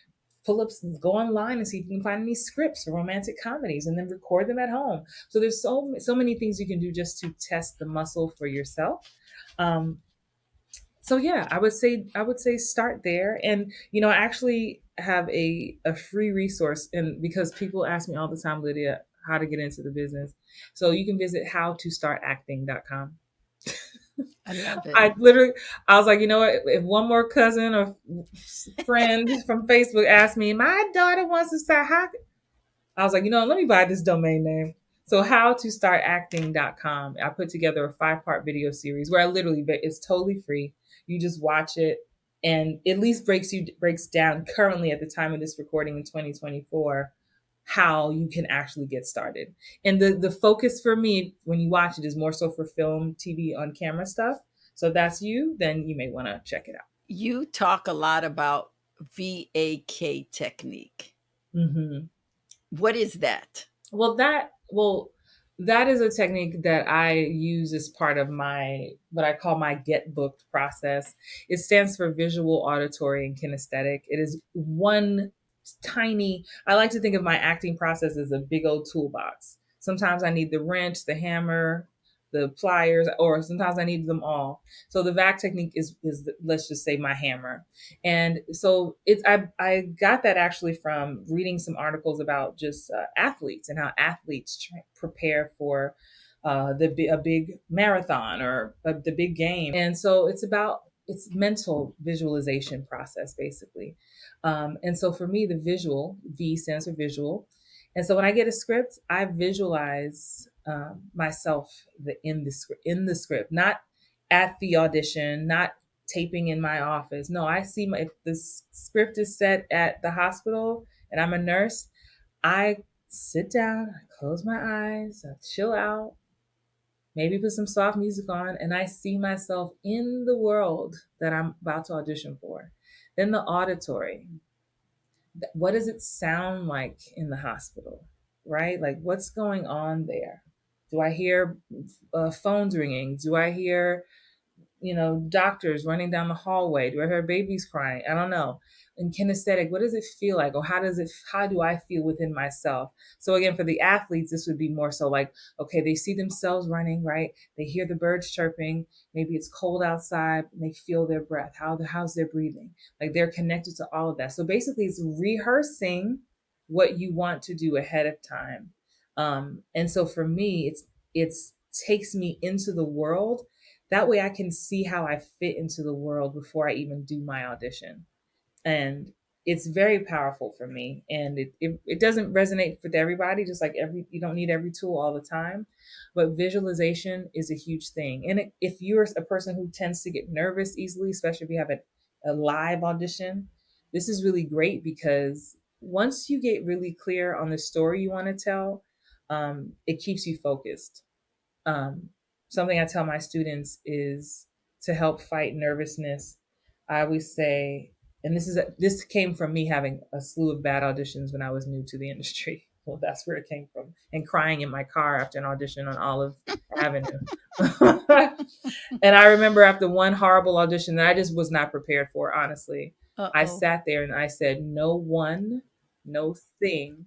pull up, go online and see if you can find any scripts for romantic comedies, and then record them at home. So there's so many things you can do just to test the muscle for yourself. So yeah, I would say start there. And I actually have a free resource, and because people ask me all the time, Lydia, how to get into the business. So you can visit howtostartacting.com. I love it. I was like, what? If one more cousin or friend from Facebook asked me, my daughter wants to start hockey, I was like, let me buy this domain name. So howtostartacting.com. I put together a 5-part video series where it's totally free. You just watch it, and at least breaks down currently at the time of this recording in 2024 how you can actually get started. And the focus for me when you watch it is more so for film, TV, on camera stuff. So if that's you, then you may want to check it out. You talk a lot about V.A.K technique. Mm-hmm. What is that? Well, that is a technique that I use as part of my what I call my get booked process. It stands for visual, auditory, and kinesthetic. It is one tiny. I like to think of my acting process as a big old toolbox. Sometimes I need the wrench, the hammer, the pliers, or sometimes I need them all. So the V.A.K technique is let's just say my hammer. And so I got that actually from reading some articles about just athletes and how athletes prepare for a big marathon or the big game. And so it's mental visualization process basically. And so for me, the visual, V stands for visual. And so when I get a script, I visualize myself in the script, not at the audition, not taping in my office. No, I see if the script is set at the hospital and I'm a nurse, I sit down, I close my eyes, I chill out, maybe put some soft music on, and I see myself in the world that I'm about to audition for. Then the auditory. What does it sound like in the hospital? Right? Like what's going on there? Do I hear phones ringing? Do I hear doctors running down the hallway? Do I hear babies crying? I don't know. And kinesthetic, what does it feel like? Or how do I feel within myself? So again, for the athletes, this would be more so like, okay, they see themselves running, right? They hear the birds chirping. Maybe it's cold outside and they feel their breath. How's their breathing? Like they're connected to all of that. So basically it's rehearsing what you want to do ahead of time. And so for me, it's takes me into the world. That way I can see how I fit into the world before I even do my audition. And it's very powerful for me. And it doesn't resonate with everybody, just like you don't need every tool all the time. But visualization is a huge thing. And if you're a person who tends to get nervous easily, especially if you have a live audition, this is really great because once you get really clear on the story you want to tell, it keeps you focused. Um, Something I tell my students is to help fight nervousness. I always say, and this came from me having a slew of bad auditions when I was new to the industry. Well, that's where it came from. And crying in my car after an audition on Olive Avenue. And I remember after one horrible audition that I just was not prepared for, honestly, I Uh-oh. sat there and I said, no one, no thing,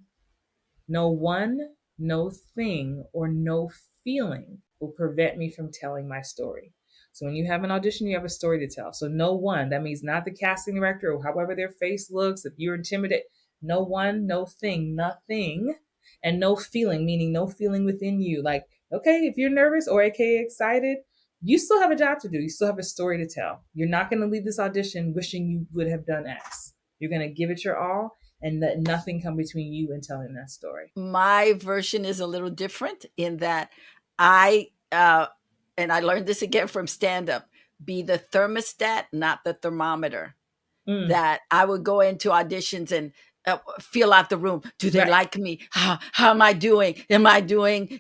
no one, no thing, or no feeling will prevent me from telling my story. So when you have an audition, you have a story to tell. So no one, that means not the casting director or however their face looks, if you're intimidated, no one, no thing, nothing, and no feeling, meaning no feeling within you. Like, okay, if you're nervous or aka excited, you still have a job to do. You still have a story to tell. You're not going to leave this audition wishing you would have done X. You're going to give it your all and let nothing come between you and telling that story. My version is a little different in that I and I learned this again from stand up, be the thermostat, not the thermometer. Mm, That I would go into auditions and feel out the room. Do they right. like me? How am I doing? Am I doing,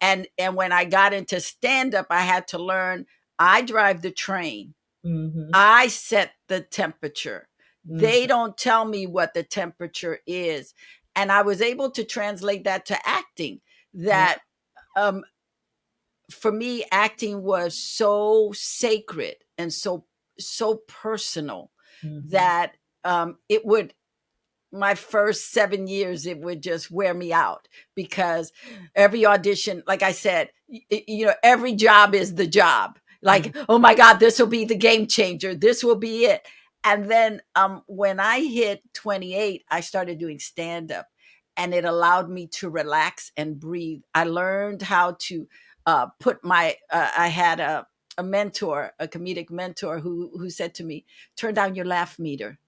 and when I got into stand up, I had to learn I drive the train. Mm-hmm. I set the temperature. They Mm-hmm. don't tell me what the temperature is. And I was able to translate that to acting. Yeah. That um, for me, acting was so sacred and so personal Mm-hmm. that it would my first 7 years it would just wear me out because every audition, like I said, every job is the job. Mm-hmm. Like, oh my god, this will be the game changer, this will be it. And then when I hit 28, I started doing stand up, and it allowed me to relax and breathe. I learned how to put my I had a mentor, a comedic mentor, who said to me, turn down your laugh meter,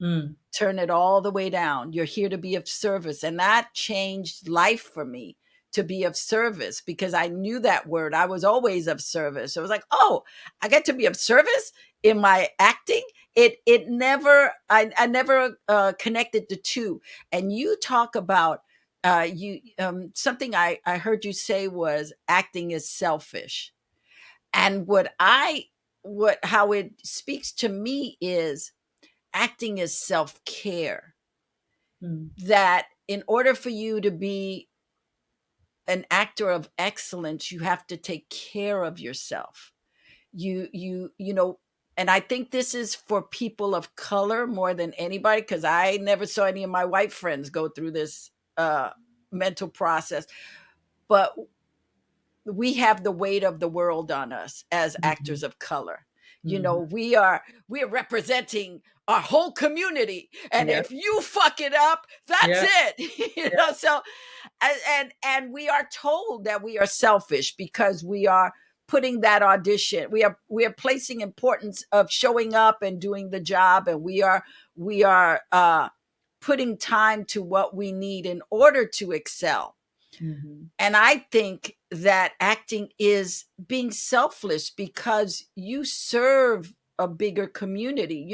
Mm. turn it all the way down. You're here to be of service. And that changed life for me, to be of service, because I knew that word. I was always of service. I was like, oh, I get to be of service in my acting. It never, I never connected the two. And you talk about, you something I heard you say was acting is selfish. And what how it speaks to me is acting is self-care. Mm. That in order for you to be an actor of excellence, you have to take care of yourself. You and I think this is for people of color more than anybody, because I never saw any of my white friends go through this mental process. But we have the weight of the world on us as Mm-hmm. actors of color. Mm-hmm. We are representing our whole community, and Yep. if you fuck it up, that's Yep. it. Yep. So and we are told that we are selfish because we are putting that audition, we are placing importance of showing up and doing the job, and we are putting time to what we need in order to excel. Mm-hmm. And I think that acting is being selfless because you serve a bigger community.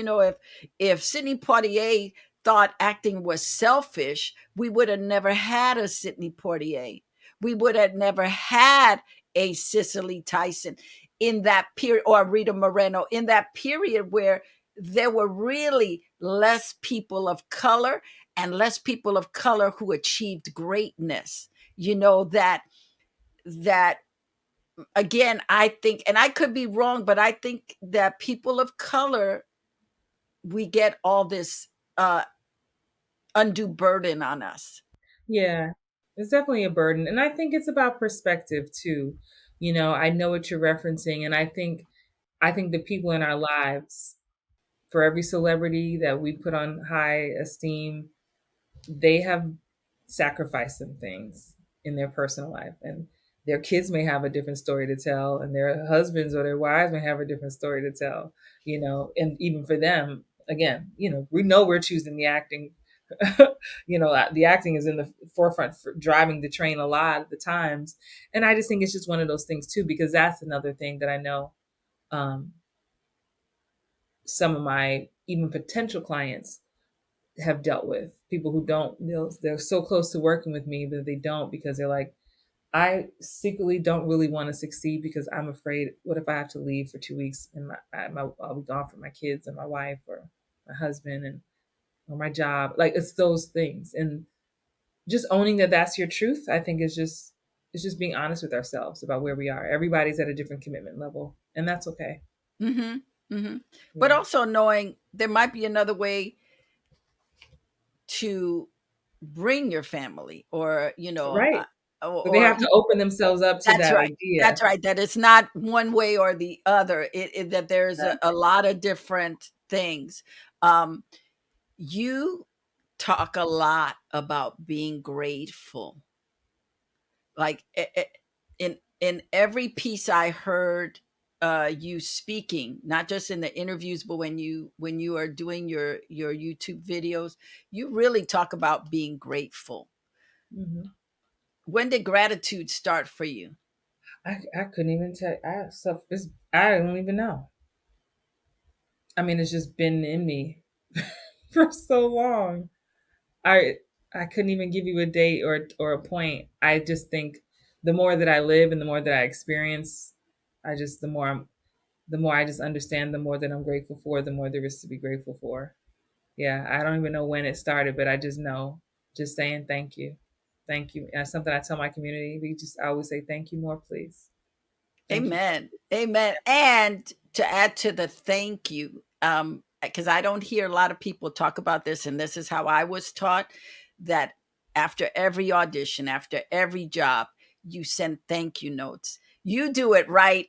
If Sidney Poitier thought acting was selfish, we would have never had a Sidney Poitier. We would have never had a Cicely Tyson in that period, or Rita Moreno in that period where there were really less people of color, and less people of color who achieved greatness. That again, I think, and I could be wrong, but I think that people of color, we get all this uh undue burden on us. Yeah. It's definitely a burden. And I think it's about perspective too. I know what you're referencing. And I think the people in our lives, for every celebrity that we put on high esteem, they have sacrificed some things in their personal life, and their kids may have a different story to tell, and their husbands or their wives may have a different story to tell. And even for them, again, we know we're choosing the acting. The acting is in the forefront for driving the train a lot of the times. And I just think it's just one of those things too, because that's another thing that I know, um, some of my even potential clients have dealt with, people who don't, they're so close to working with me, but they don't, because they're like, I secretly don't really want to succeed because I'm afraid, what if I have to leave for 2 weeks and I'll be gone from my kids and my wife or my husband and or my job. Like, it's those things. And just owning that that's your truth, I think is just being honest with ourselves about where we are. Everybody's at a different commitment level, and that's okay. Mhm. Mhm. But Yeah. also knowing there might be another way to bring your family, or, Right. But they or have to open themselves up to that's that right. idea. That's right. That it's not one way or the other. That there's a Exactly. lot of different things. Um, you talk a lot about being grateful. Like, in every piece I heard you speaking, not just in the interviews, but when you are doing your YouTube videos, you really talk about being grateful. Hmm. When did gratitude start for you? I couldn't even tell. I don't even know. I mean, it's just been in me for so long. I I couldn't even give you a date or a point. I just think the more that I live and the more that I experience, I just the more I just understand, the more that I'm grateful for, the more there is to be grateful for. Yeah, I don't even know when it started, but I just know, just saying thank you. Thank you. And that's something I tell my community. I always say thank you more, please. Thank you. Amen. Amen. And to add to the thank you, because I don't hear a lot of people talk about this, and this is how I was taught, that after every audition, after every job, you send thank you notes. You do it right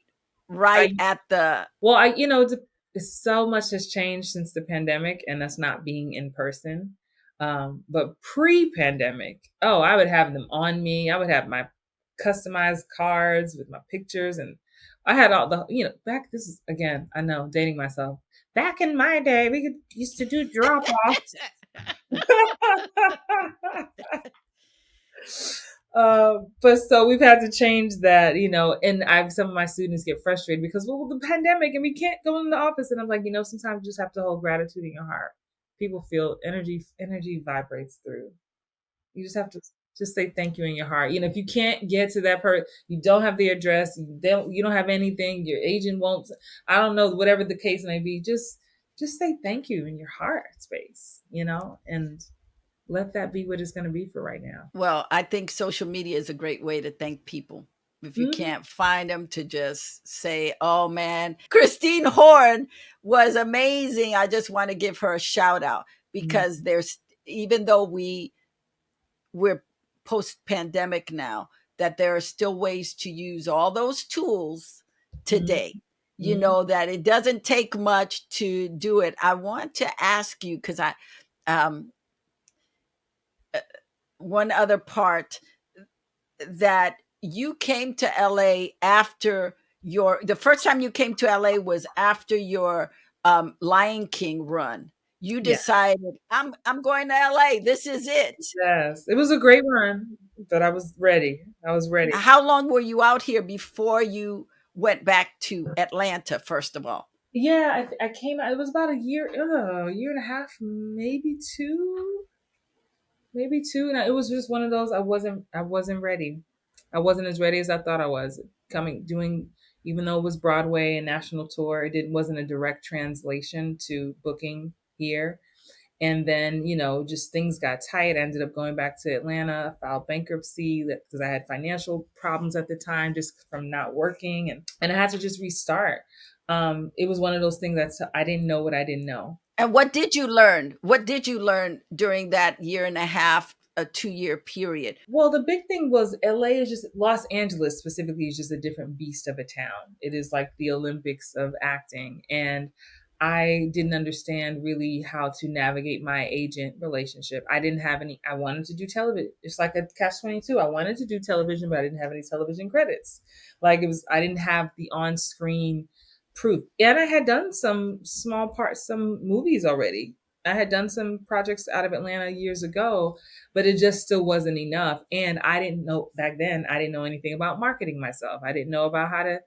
I at the Well, so much has changed since the pandemic and us not being in person. But pre-pandemic, oh, I would have them on me. I would have my customized cards with my pictures, and I had all the, back. This is again, I know, dating myself. Back in my day, we used to do drop offs. But so we've had to change that, and I've some of my students get frustrated because, well, the pandemic and we can't go in the office, and I'm like, sometimes you just have to hold gratitude in your heart. People feel energy vibrates through. You just have to just say thank you in your heart. If you can't get to that person, you don't have the address, you don't have anything, your agent won't. I don't know, whatever the case may be. Just say thank you in your heart space, and let that be what it's going to be for right now. Well, I think social media is a great way to thank people. If you Hmm. can't find them, to just say, "Oh man, Christine Horn was amazing." I just want to give her a shout out, because there's, even though we're post pandemic now, that there are still ways to use all those tools Hmm. today. Hmm. That it doesn't take much to do it. I want to ask you, because um, uh, one other part, that you came to LA after the first time you came to LA was after your Lion King run. You Yeah. decided, I'm going to LA. This is it. Yes. It was a great run, but I was ready. I was ready. How long were you out here before you went back to Atlanta, first of all? Yeah, I came out. It was about a year and a half, maybe two. And it was just one of those. I wasn't ready. I wasn't as ready as I thought I was. Even though it was Broadway and national tour, wasn't a direct translation to booking here. And then, just things got tight. I ended up going back to Atlanta, filed bankruptcy because I had financial problems at the time just from not working. And I had to just restart. It was one of those things that I didn't know what I didn't know. And what did you learn? What did you learn during that year and a half, a 2 year period? Well, the big thing was LA is just Los Angeles specifically is just a different beast of a town. It is like the Olympics of acting. And I didn't understand really how to navigate my agent relationship. I didn't have any, I wanted to do television. It's like a catch 22. I wanted to do television, but I didn't have any television credits. I didn't have the on screen proof. And I had done some small parts, some movies already. I had done some projects out of Atlanta years ago, but it just still wasn't enough. And I didn't know back then, I didn't know anything about marketing myself. I didn't know about how to,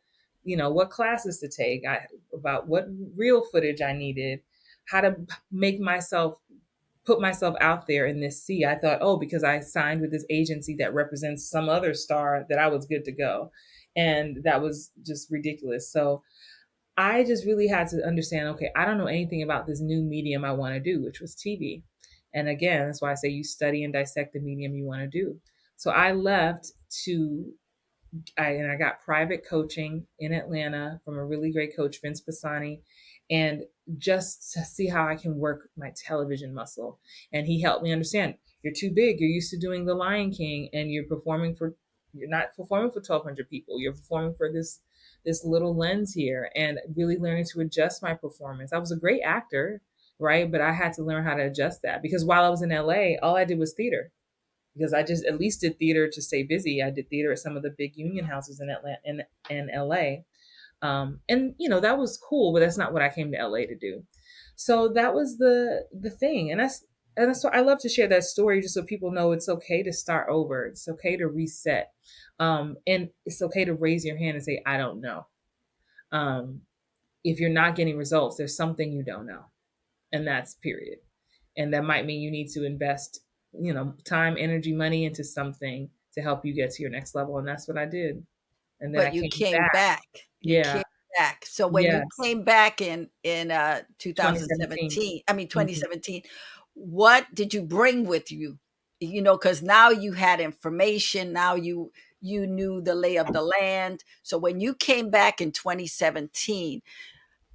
what classes to take, about what real footage I needed, how to make myself, put myself out there in this sea. I thought, oh, because I signed with this agency that represents some other star, that I was good to go. And that was just ridiculous. So I just really had to understand, okay, I don't know anything about this new medium I want to do, which was TV. And again, that's why I say you study and dissect the medium you want to do. So I left to I got private coaching in Atlanta from a really great coach, Vince Pisani, and just to see how I can work my television muscle. And he helped me understand you're too big. You're used to doing The Lion King, and you're not performing for 1,200 people. You're performing for this little lens here, and really learning to adjust my performance. I was a great actor, right? But I had to learn how to adjust that because while I was in LA, all I did was theater because I just at least did theater to stay busy. I did theater at some of the big union houses in Atlanta in LA. And that was cool, but that's not what I came to LA to do. So that was the thing. And that's why I love to share that story just so people know it's okay to start over. It's okay to reset. And it's okay to raise your hand and say, I don't know. Um, if you're not getting results, there's something you don't know. And that's period. And that might mean you need to invest time, energy, money into something to help you get to your next level. And that's what I did. And then I But you came came back. back. You Yeah. came back. So when you Yes. came back in 2017. 2017, I mean Mhm. 2017, what did you bring with you? Because now you had information, now you knew the lay of the land. So when you came back in 2017,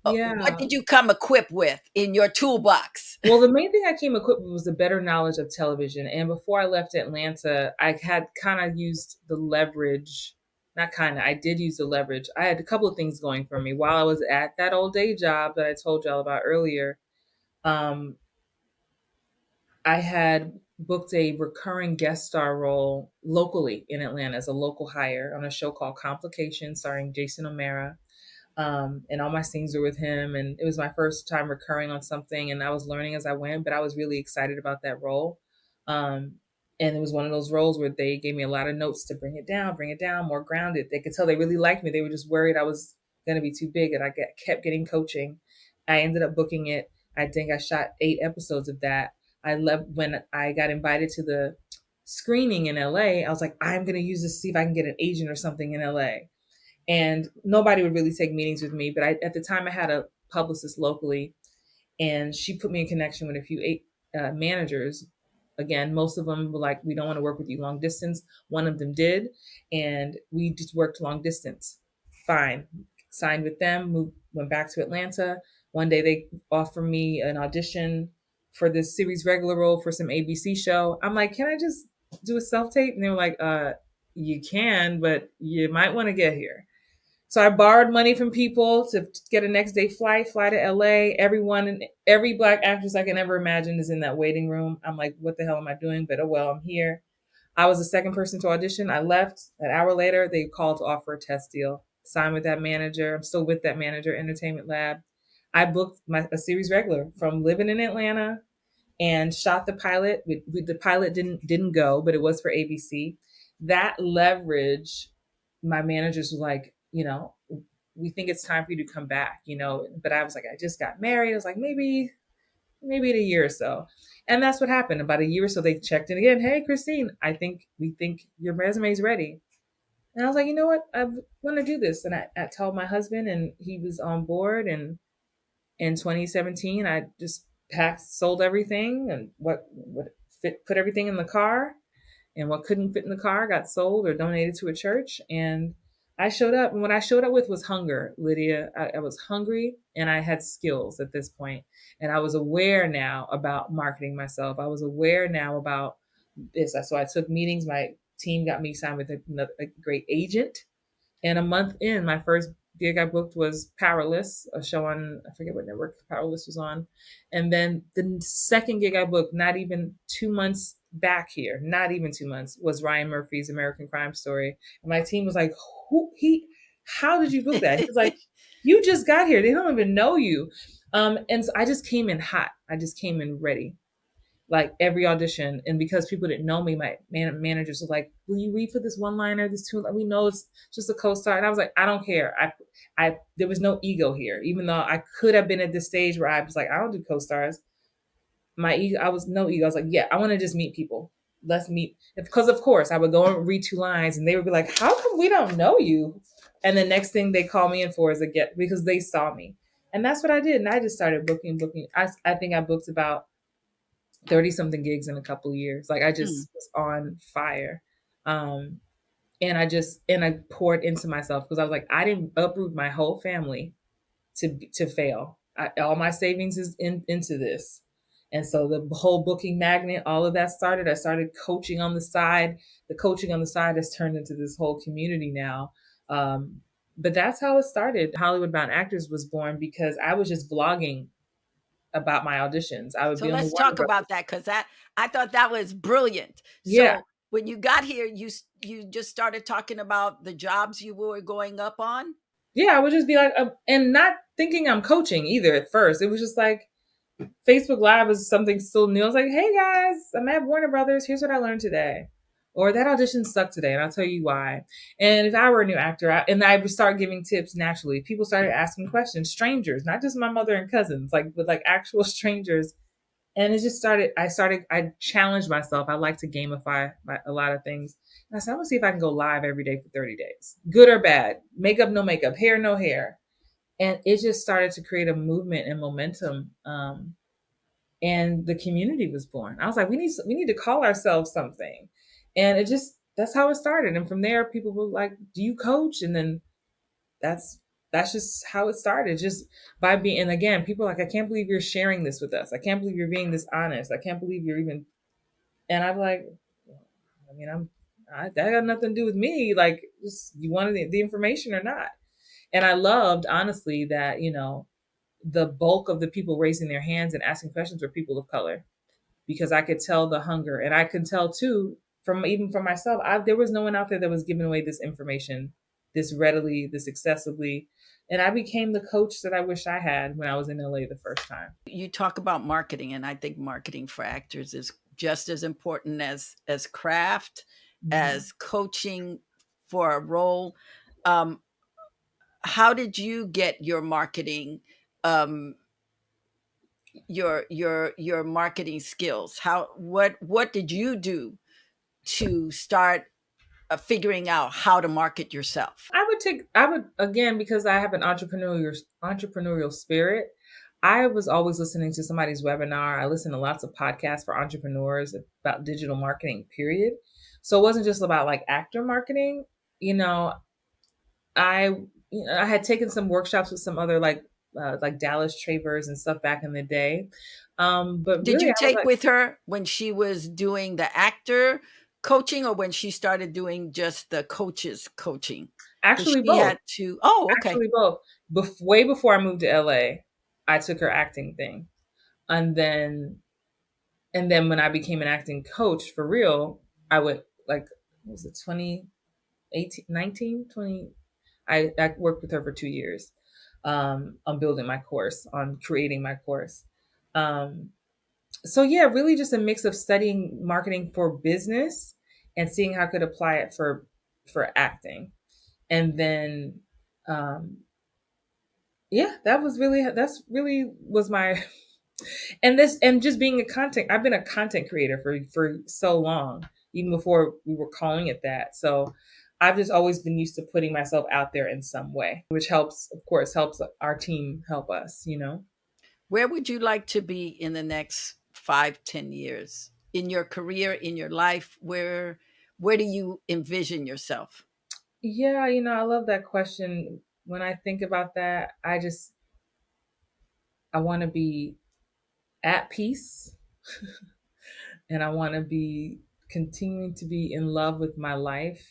what Yeah. did you come equipped with in your toolbox? Well, the main thing I came equipped with was a better knowledge of television. And before I left Atlanta, I had kind of used the leverage. Not kind of, I did use the leverage. I had a couple of things going for me while I was at that old day job that I told y'all about earlier. Um, I had booked a recurring guest star role locally in Atlanta as a local hire on a show called Complications, starring Jason O'Mara. And all my scenes were with him, and it was my first time recurring on something, and I was learning as I went, but I was really excited about that role. Um, and it was one of those roles where they gave me a lot of notes to bring it down, more grounded. They could tell they really liked me. They were just worried I was going to be too big, and kept getting coaching. I ended up booking it. I think I shot 8 episodes of that. I left when I got invited to the screening in LA. I was like, I'm going to use this to see if I can get an agent or something in LA, and nobody would really take meetings with me. But at the time, I had a publicist locally, and she put me in connection with a few managers. Again, most of them were like, we don't want to work with you long distance. One of them did, and we just worked long distance. Fine. Signed with them, went back to Atlanta. One day they offered me an audition for this series regular role for some ABC show. I'm like, can I just do a self tape? And they were like, you can, but you might want to get here. So I borrowed money from people to get a next day flight, fly to LA. Every black actress I can ever imagine is in that waiting room. I'm like, what the hell am I doing? But oh well, I'm here. I was the second person to audition. I left. An hour later, they called to offer a test deal. Signed with that manager. I'm still with that manager, Entertainment Lab. I booked a series regular from living in Atlanta and shot the pilot. The pilot didn't go, but it was for ABC. That leverage, my managers were like, we think it's time for you to come back, But I was like, I just got married. I was like, maybe in a year or so. And that's what happened. About a year or so, they checked in again. Hey, Christine, we think your resume is ready. And I was like, you know what? I want to do this. And I told my husband, and he was on board. And in 2017, I just sold everything, and what put everything in the car, and what couldn't fit in the car got sold or donated to a church. And I showed up, and what I showed up with was hunger, Lydia. I was hungry, and I had skills at this point, and I was aware now about marketing myself. I was aware now about this. So I took meetings. My team got me signed with a great agent, and a month in, my first gig I booked was Powerless, a show on, I forget what network Powerless was on. And then the second gig I booked, not even 2 months back here, not even 2 months, was Ryan Murphy's American Crime Story. And my team was like, how did you book that? He was like, you just got here. They don't even know you. And so I just came in hot. I just came in ready, like every audition. And because people didn't know me, my managers were like, will you read for this one liner, this two? We know it's just a co-star. And I was like, I don't care. There was no ego here, even though I could have been at this stage where I was like, I don't do co-stars. My ego, I was no ego. I was like, yeah, I want to just meet people. Let's meet. Because of course I would go and read 2 lines, and they would be like, how come we don't know you? And the next thing they call me in for is a get, because they saw me. And that's what I did. And I just started booking. I think I booked about 30 something gigs in a couple of years. Like I Mm. just was on fire. Um, and I poured into myself because I was like, I didn't uproot my whole family to fail. All my savings is into this. And so the whole booking magnet, all of that started. I started coaching on the side. The coaching on the side has turned into this whole community now. But that's how it started. Hollywood Bound Actors was born because I was just vlogging about my auditions. I would So be on the let's Warner talk Brothers. about that, because that, I thought that was brilliant. Yeah. So when you got here, you just started talking about the jobs you were going up on. Yeah, I would just be like, and not thinking I'm coaching either at first. It was just like, Facebook Live was something still new. I was like, hey guys, I'm at Warner Brothers. Here's what I learned today. Or that audition sucked today, and I'll tell you why. And if I were a new actor, I would start giving tips naturally. People started asking questions, strangers, not just my mother and cousins, but like actual strangers. And it just started. I challenged myself. I like to gamify a lot of things. And I said, I'm gonna see if I can go live every day for 30 days, good or bad, makeup, no makeup, hair, no hair. And it just started to create a movement and momentum. And the community was born. I was like, we need to call ourselves something, and it just that's how it started. And from there, people were like, "Do you coach?" And then that's that's just how it started, just by being. And again, people are like, "I can't believe you're sharing this with us. I can't believe you're being this honest. I can't believe you're even." And I'm like, I mean, that got nothing to do with me. Like, just you wanted the information or not. And I loved honestly that the bulk of the people raising their hands and asking questions were people of color because I could tell the hunger, and I could tell too from even for myself. There was no one out there that was giving away this information this readily, this accessibly, and I became the coach that I wish I had when I was in LA the first time. You talk about marketing, and I think marketing for actors is just as important as craft, Mhm. as coaching for a role. Um, how did you get your marketing, um, your marketing skills? How what did you do to start figuring out how to market yourself? I would again because I have an entrepreneurial spirit. I was always listening to somebody's webinar. I listened to lots of podcasts for entrepreneurs about digital marketing, period. So it wasn't just about like actor marketing. You know, I I had taken some workshops with some other like Dallas Travers and stuff back in the day. But Did really, you I was take like, with her when she was doing the actor coaching, or when she started doing just the coaches coaching? Because actually she both. had to. Oh, okay. Actually both. Way before I moved to LA, I took her acting thing, and then when I became an acting coach for real, I went like what was it 2018, 19, 20. I worked with her for 2 years on building my course, on creating my course. Um, so yeah, really just a mix of studying marketing for business and seeing how I could apply it for acting. And then yeah, that's really was my and just being a content I've been a content creator for so long, even before we were calling it that. So I've just always been used to putting myself out there in some way, which helps, of course, helps our team help us. Where would you like to be in the next 5, 10 years in your career, in your life? Where do you envision yourself? Yeah, I love that question. When I think about that, I want to be at peace, and I want to be continuing to be in love with my life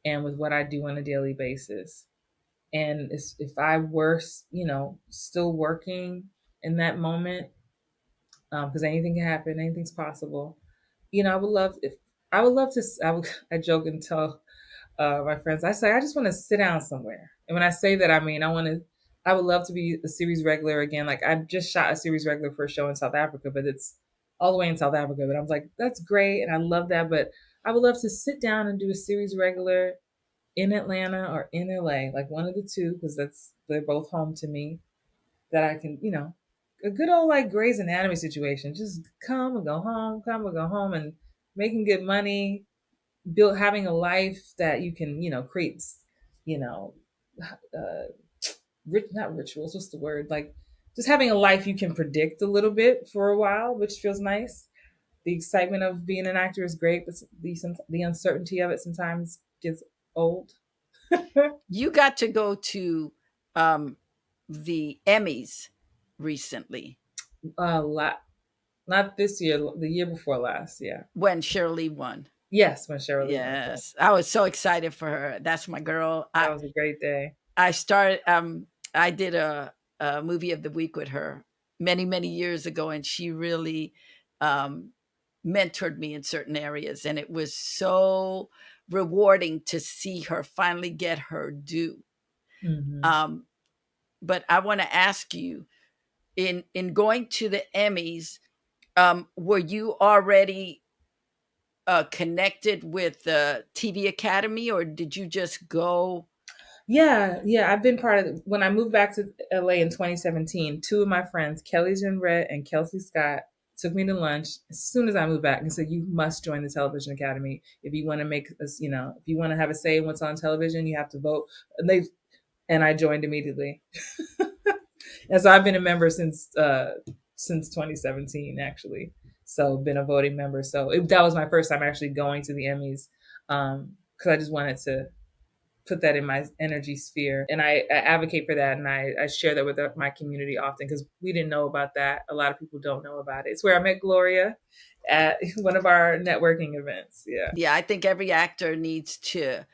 and with what I do on a daily basis. And if I were, still working in that moment, because anything can happen, anything's possible. I would love to. I joke and tell my friends. I say I just want to sit down somewhere, and when I say that, I mean I want to. I would love to be a series regular again. Like I just shot a series regular for a show in South Africa, but it's all the way in South Africa. But I was like, that's great, and I love that. But I would love to sit down and do a series regular in Atlanta or in LA, like one of the two, because they're both home to me. That I can, a good old like Grey's Anatomy situation. Just come and go home, and making good money, having a life that you can, create, you know, not rituals. What's the word? Like just having a life you can predict a little bit for a while, which feels nice. The excitement of being an actor is great, but the uncertainty of it sometimes gets old. You got to go to um, the Emmys recently Lot, not this year, the year before last. Yeah. when Shirley won. Yes, when Cheryl Lee won. Yeah. Yes, I was so excited for her. That's my girl. That was a great day. I started. I did a movie of the week with her many years ago, and she really um, mentored me in certain areas, and it was so rewarding to see her finally get her due. Mm-hmm. Um, but I want to ask you, in going to the Emmys, were you already connected with the TV Academy, or did you just go? Yeah, yeah. I've been part of when I moved back to LA in 2017. Two of my friends, Kelly Jenrette and Kelsey Scott, took me to lunch as soon as I moved back and said, "You must join the Television Academy if you want to make us. If you want to have a say in what's on television, you have to vote." And I joined immediately, and so I've been a member since 2017, actually. So been a voting member. So that was my first time actually going to the Emmys, because I just wanted to put that in my energy sphere, and I advocate for that, and I share that with my community often because we didn't know about that. A lot of people don't know about it. It's where I met Gloria at one of our networking events. Yeah. Yeah, I think every actor needs to,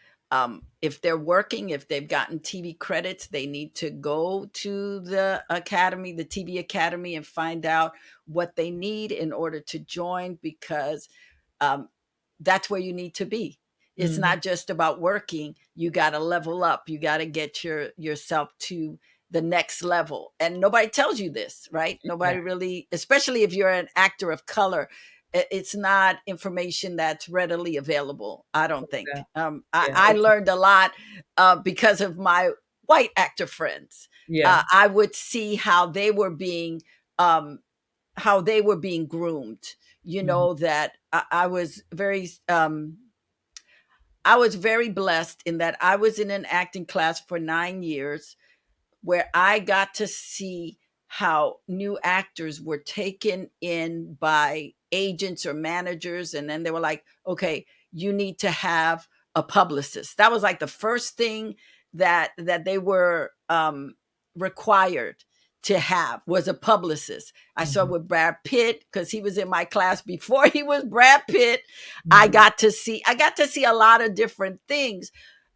if they're working, if they've gotten TV credits, they need to go to the academy, the TV Academy, and find out what they need in order to join, because um, that's where you need to be. It's Mm-hmm. not just about working. You got to level up. You got to get yourself to the next level. And nobody tells you this, right? Yeah. Nobody really, especially if you're an actor of color, it's not information that's readily available, I don't think. Yeah. I learned a lot because of my white actor friends. Yeah. I would see um, how they were being groomed. Mm-hmm. That I was very blessed in that I was in an acting class for 9 years, where I got to see how new actors were taken in by agents or managers. And then they were like, okay, you need to have a publicist. That was like the first thing that they were required to have, was a publicist. I saw Mm-hmm. with Brad Pitt, because he was in my class before he was Brad Pitt. I Mm-hmm. got to see I got to see a lot of different things.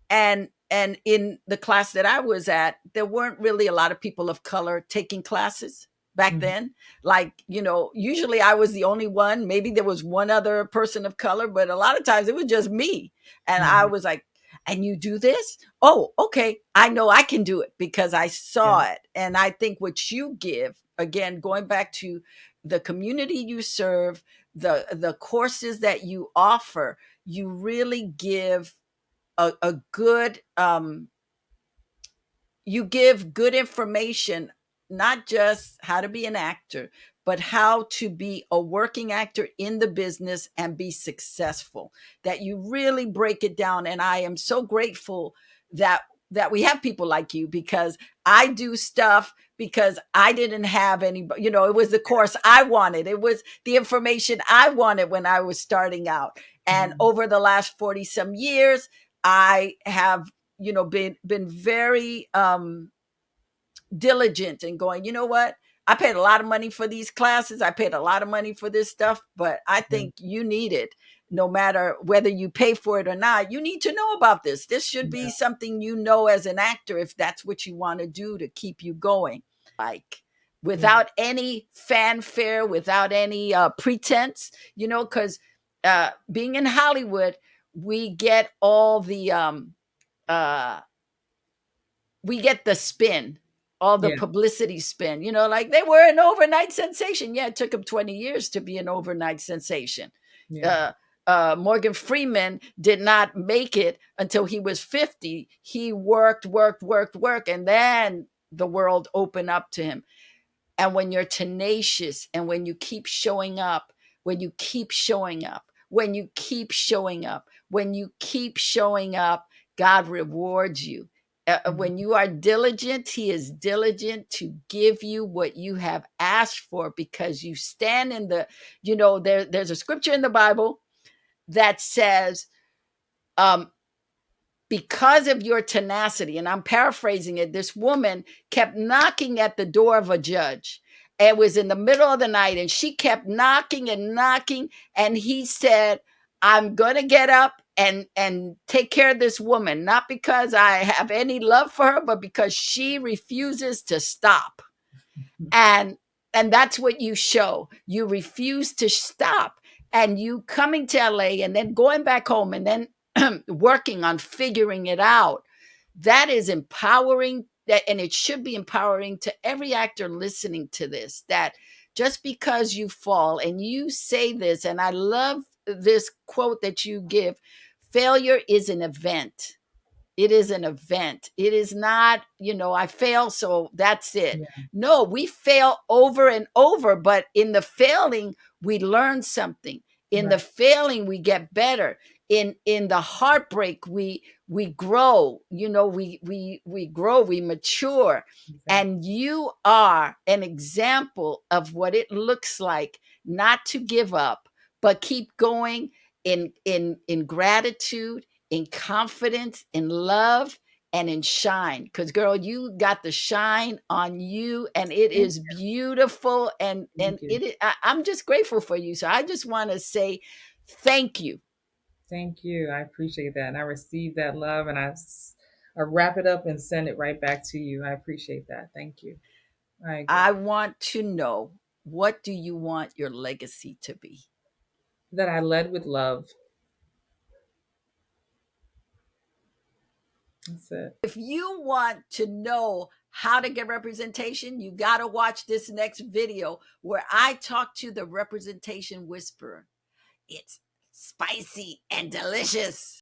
And in the class that I was at, there weren't really a lot of people of color taking classes back Mm-hmm. then. Like, usually I was the only one. Maybe there was one other person of color, but a lot of times it was just me. And I Mm-hmm. was like, and you do this? Oh, okay. I know I can do it because I Yeah. saw it. And I think what you give, again, going back to the community you serve, the courses that you offer, you really give a good you give good information, not just how to be an actor, but how to be a working actor in the business and be successful. That you really break it down, and I am so grateful that we have people like you, because I do stuff because I didn't have any, it was the course I wanted. It was the information I wanted when I was starting out. And Mm-hmm. over the last 40 some years, I have been very diligent in going, you know what, I paid a lot of money for these classes, I paid a lot of money for this stuff, but I Yeah. think you need it. No matter whether you pay for it or not, you need to know about this should be Yeah. something as an actor, if that's what you want to do to keep you going, like, Yeah. without any fanfare, without any pretense, because being in Hollywood, we get all the uh we get the spin, all the Yeah. publicity spin, like they were an overnight sensation. Yeah, it took them 20 years to be an overnight sensation. Yeah. uh Morgan Freeman did not make it until he was 50. He worked, and then the world opened up to him. And when you're tenacious, and when you keep showing up, when you keep showing up, when you keep showing up, when you keep showing up, God rewards you. When you are diligent, he is diligent to give you what you have asked for, because you stand in the, there's a scripture in the Bible that says, um, because of your tenacity, and I'm paraphrasing it, this woman kept knocking at the door of a judge. It was in the middle of the night, and she kept knocking and knocking. And he said, I'm going to get up and take care of this woman, not because I have any love for her, but because she refuses to stop. and and that's what you show. You refuse to stop, and you coming to LA and then going back home and then working on figuring it out. That is empowering, that, and it should be empowering to every actor listening to this, that just because you fall, and you say this, and I love this quote that you give: failure is an event. It is an event. It is not, I fail, so that's it. Yeah. No, we fail over and over, but in the failing, we learn something. In the Right. failing, we get better. In the heartbreak, we grow. We grow, we mature. Exactly. And you are an example of what it looks like not to give up, but keep going in gratitude, in confidence, in love, and in shine. Because, girl, you got the shine on you, and it Thank is beautiful. And thank you. I'm just grateful for you. So I just want to say thank you. Thank you. I appreciate that. And I receive that love, and I wrap it up and send it right back to you. I appreciate that. Thank you. I I agree. want to know, what do you want your legacy to be? That I led with love. That's it. If you want to know how to get representation, you got to watch this next video where I talk to the representation whisperer. It's spicy and delicious.